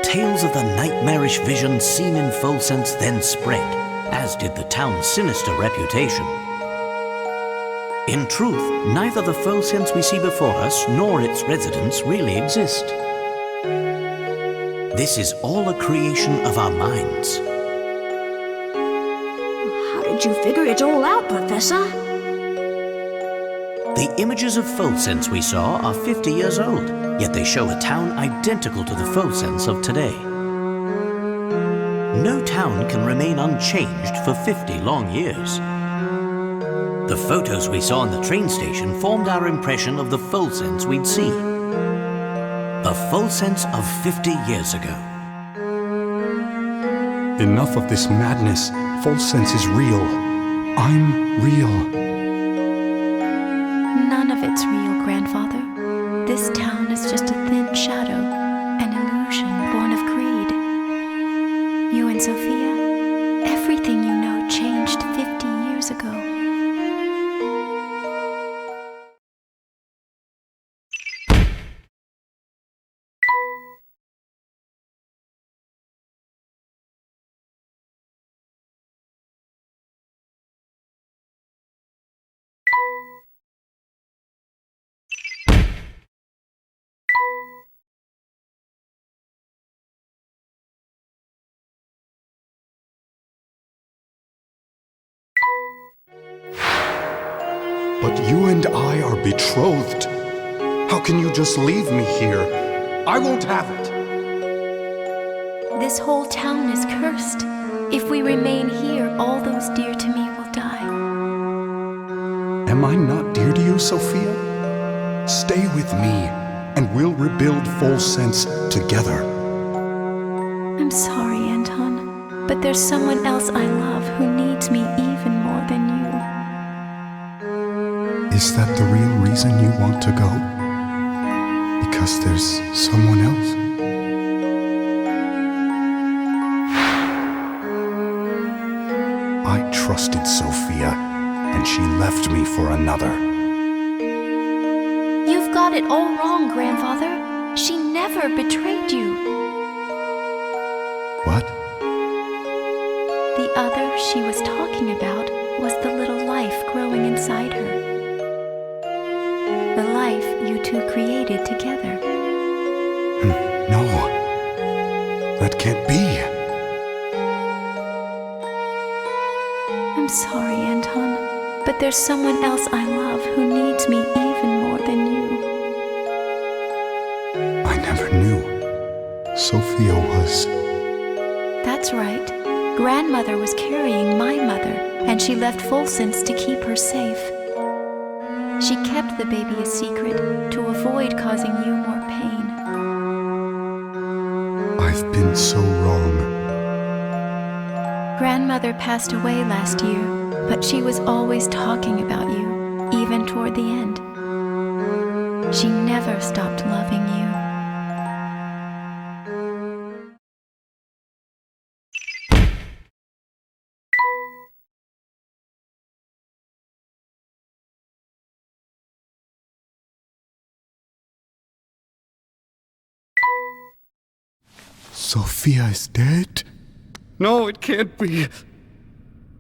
Tales of the nightmarish visions seen in Folsense then spread, as did the town's sinister reputation. In truth, neither the Folsense we see before us nor its residents really exist. This is all a creation of our minds. How did made you figure it all out, Professor? The images of Folsense we saw are 50 years old, yet they show a town identical to the Folsense of today. No town can remain unchanged for 50 long years. The photos we saw in the train station formed our impression of the Folsense we'd see. The Folsense of 50 years ago. Enough of this madness. Folsense is real. I'm real. None of it's real, Grandfather. This town is just a thin shadow, an illusion born of greed. You and Sophia, everything you know changed 50 years ago. But you and I are betrothed. How can you just leave me here? I won't have it. This whole town is cursed. If we remain here, all those dear to me will die. Am I not dear to you, Sophia? Stay with me, and we'll rebuild Folsense together. I'm sorry, Anton, but there's someone else I love who needs me even more than you. Is that the real reason you want to go? Because there's someone else? I trusted Sophia, and she left me for another. You've got it all wrong, Grandfather. She never betrayed you. What? The other she was talking about was the little life growing inside her. The life you two created together. No. That can't be. I'm sorry, Anton, but there's someone else I love who needs me even more than you. I never knew. Sophia was... That's right. Grandmother was carrying my mother, and she left Folsense to keep her safe. She kept the baby a secret to avoid causing you more pain. I've been so wrong. Grandmother passed away last year, but she was always talking about you, even toward the end. She never stopped loving you. Sophia is dead? No, it can't be.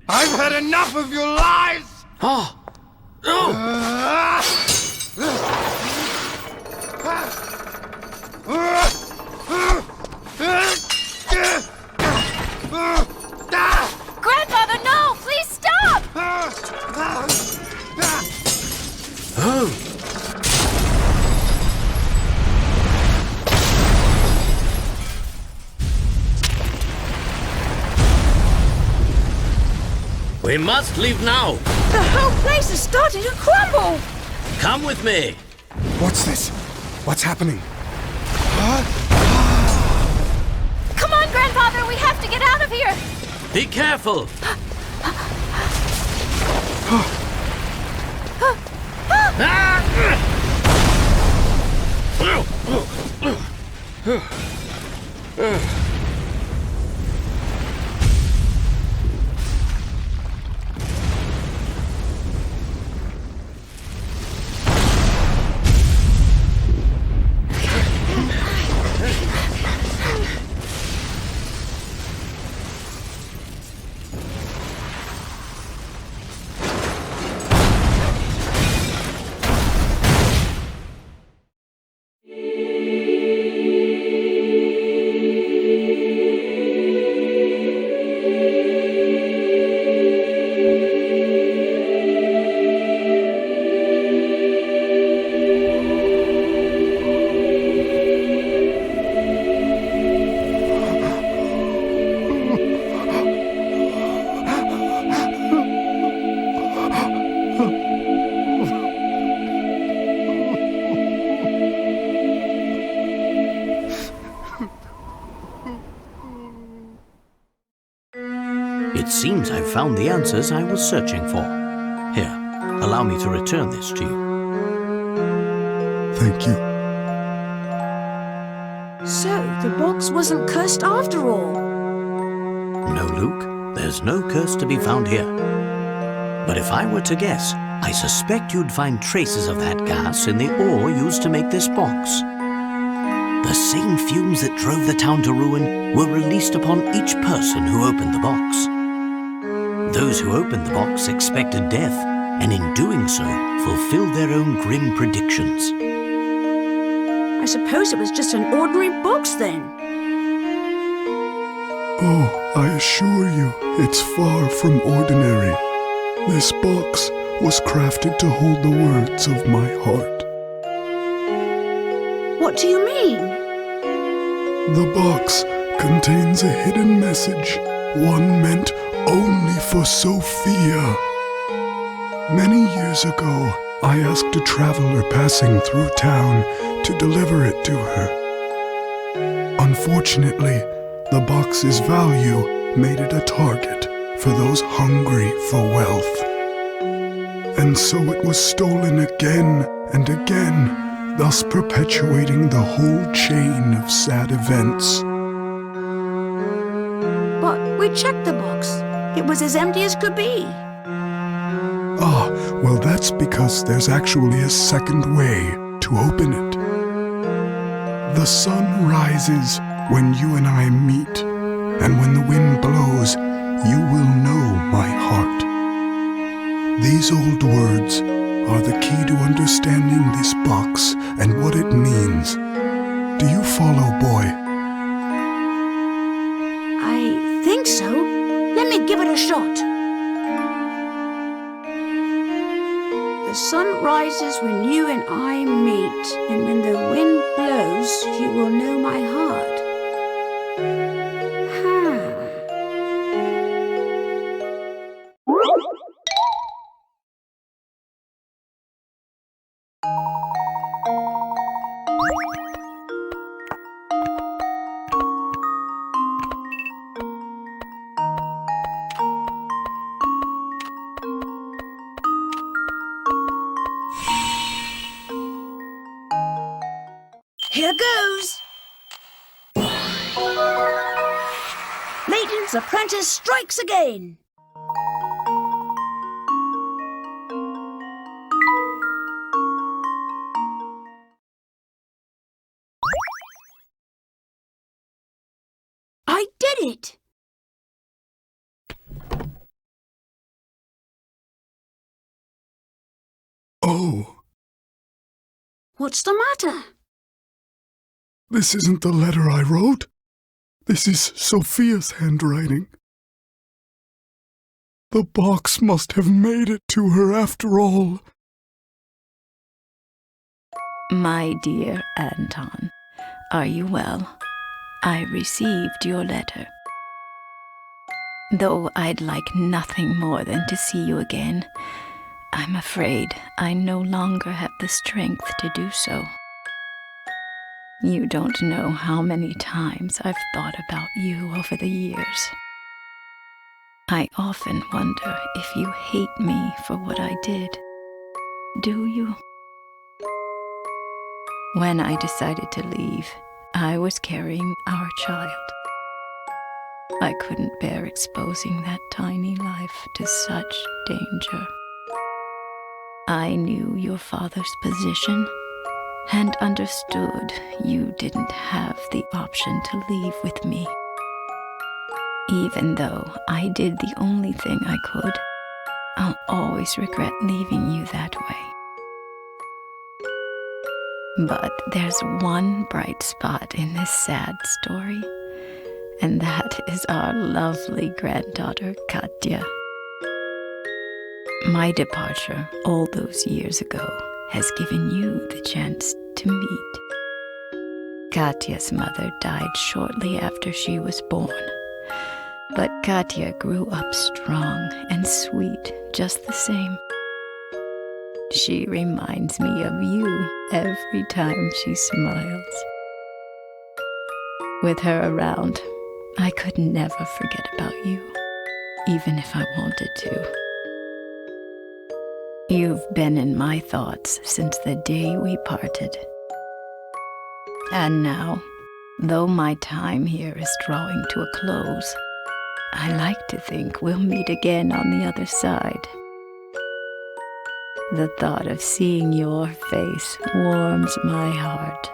I've had enough of your lies! Oh! Oh! Grandfather, no! Please stop! Oh! We must leave now. The whole place is starting to crumble! Come with me. What's this? What's happening? Come on, Grandfather, we have to get out of here! Be careful. It seems I've found the answers I was searching for. Here, allow me to return this to you. Thank you. So, the box wasn't cursed after all. No, Luke, there's no curse to be found here. But if I were to guess, I suspect you'd find traces of that gas in the ore used to make this box. The same fumes that drove the town to ruin were released upon each person who opened the box. Those who opened the box expected death, and in doing so, fulfilled their own grim predictions. I suppose it was just an ordinary box then. Oh, I assure you, it's far from ordinary. This box was crafted to hold the words of my heart. What do you mean? The box contains a hidden message, one meant only for Sophia. Many years ago, I asked a traveler passing through town to deliver it to her. Unfortunately, the box's value made it a target for those hungry for wealth. And so it was stolen again and again, thus perpetuating the whole chain of sad events. But we checked the box. It was as empty as could be. Ah, well, that's because there's actually a second way to open it. The sun rises when you and I meet, and when the wind blows, you will know my heart. These old words are the key to understanding this box and what it means. Do you follow, boy? I think so. Let me give it a shot. The sun rises when you and I meet, and when the wind blows, you will know my heart. Here goes! Layton's apprentice strikes again! I did it! Oh, What's the matter? this isn't the letter I wrote. This is Sophia's handwriting. The box must have made it to her after all. My dear Anton, are you well? I received your letter. Though I'd like nothing more than to see you again, I'm afraid I no longer have the strength to do so. You don't know how many times I've thought about you over the years. I often wonder if you hate me for what I did. Do you? When I decided to leave, I was carrying our child. I couldn't bear exposing that tiny life to such danger. I knew your father's position and understood you didn't have the option to leave with me. Even though I did the only thing I could, I'll always regret leaving you that way. But there's one bright spot in this sad story, and that is our lovely granddaughter, Katya. My departure all those years ago has given you the chance to meet. Katya's mother died shortly after she was born, but Katya grew up strong and sweet just the same. She reminds me of you every time she smiles. With her around, I could never forget about you. even if I wanted to. You've been in my thoughts since the day we parted. And now, though my time here is drawing to a close, I like to think we'll meet again on the other side. The thought of seeing your face warms my heart.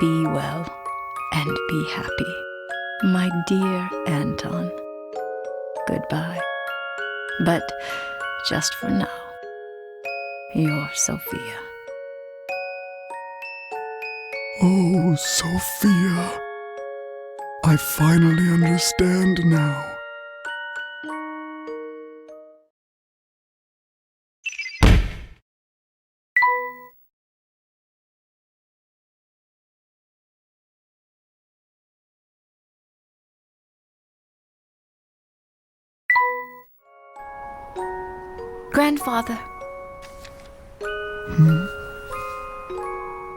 Be well and be happy, my dear Anton. Goodbye. But just for now, your Sophia. Oh, Sophia. I finally understand now. Grandfather.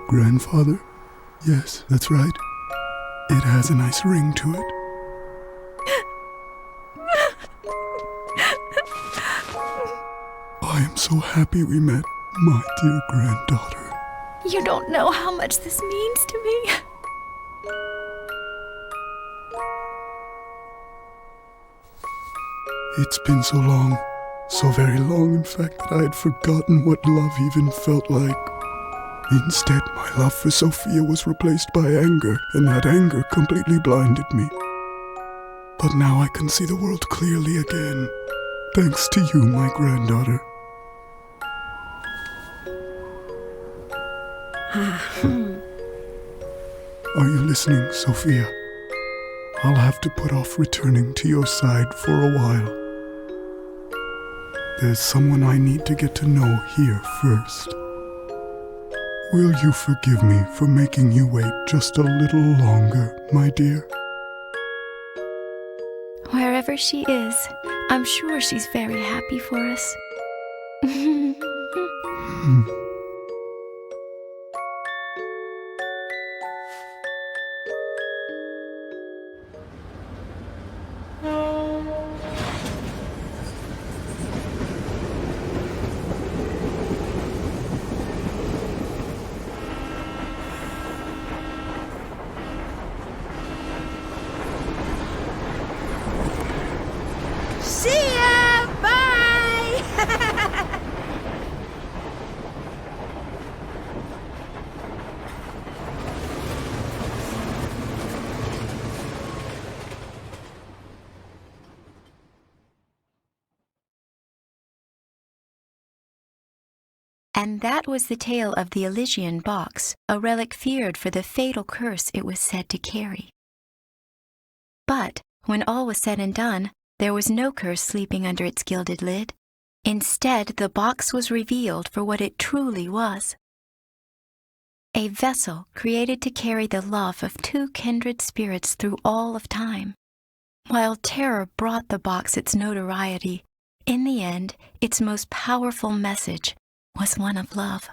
Grandfather? Yes, that's right. It has a nice ring to it. I am so happy we met, my dear granddaughter. You don't know how much this means to me. It's been so long, so very long, in fact, that I had forgotten what love even felt like. Instead, my love for Sophia was replaced by anger, and that anger completely blinded me. But now I can see the world clearly again, thanks to you, my granddaughter. Are you listening, Sophia? I'll have to put off returning to your side for a while. There's someone I need to get to know here first. Will you forgive me for making you wait just a little longer, my dear? Wherever she is, I'm sure she's very happy for us. See ya! Bye! And that was the tale of the Elysian box, a relic feared for the fatal curse it was said to carry. But when all was said and done, there was no curse sleeping under its gilded lid. Instead, the box was revealed for what it truly was. A vessel created to carry the love of two kindred spirits through all of time. While terror brought the box its notoriety, in the end, its most powerful message was one of love.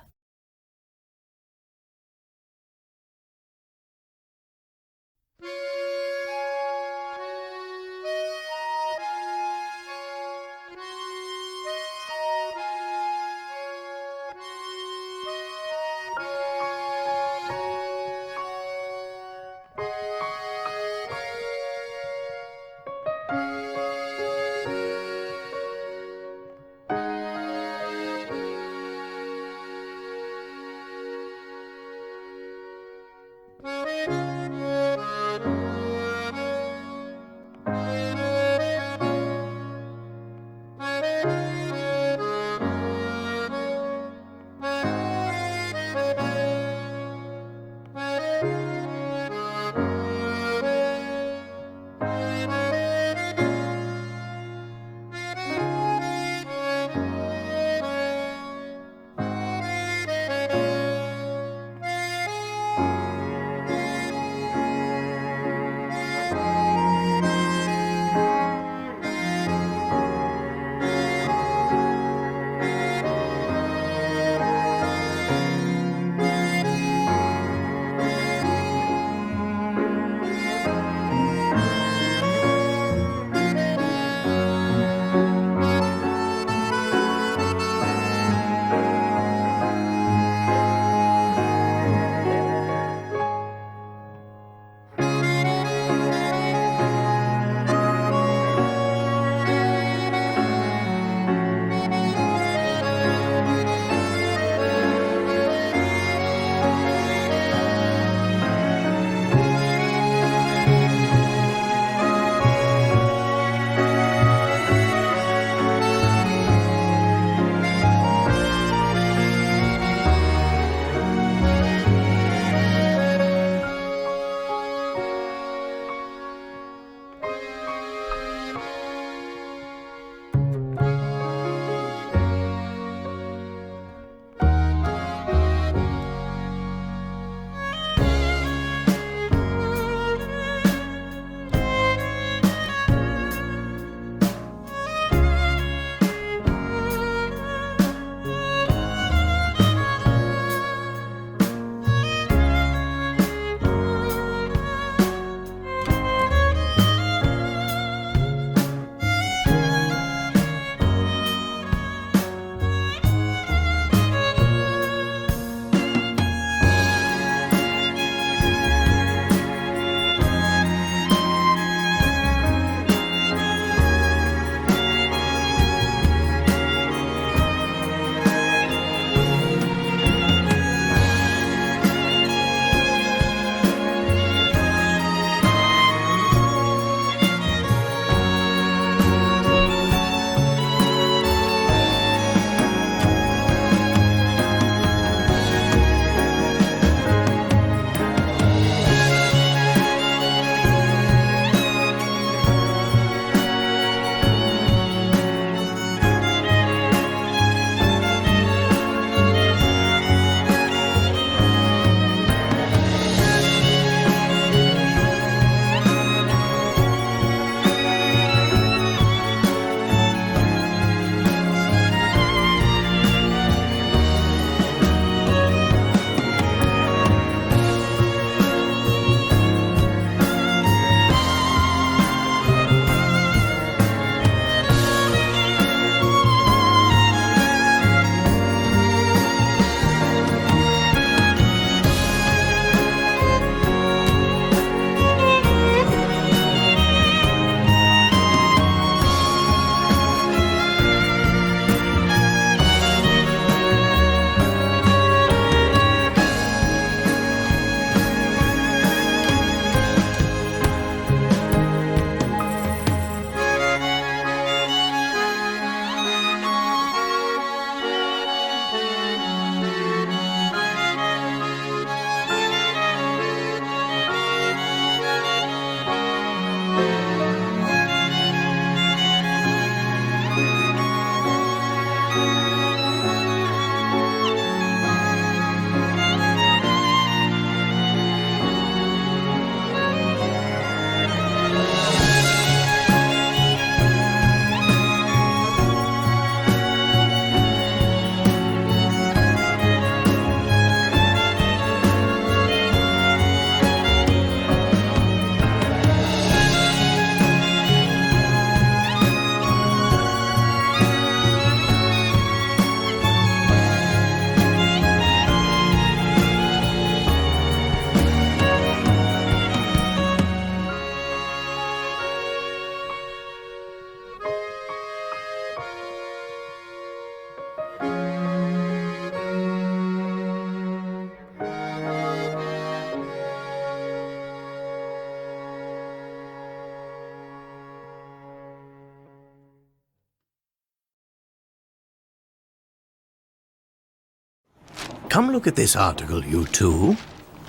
Come look at this article, you two.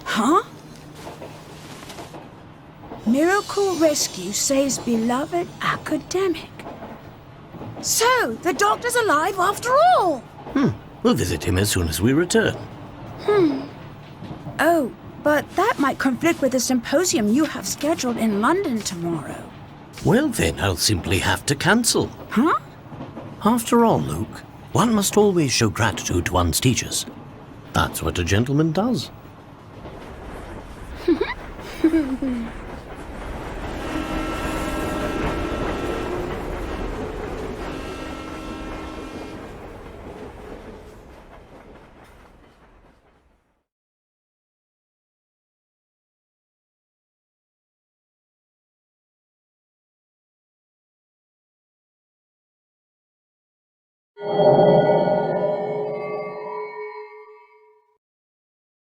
Huh? Miracle Rescue saves beloved academic. So, the doctor's alive after all! We'll visit him as soon as we return. Oh, but that might conflict with the symposium you have scheduled in London tomorrow. Well then, I'll simply have to cancel. Huh? After all, Luke, one must always show gratitude to one's teachers. That's what a gentleman does.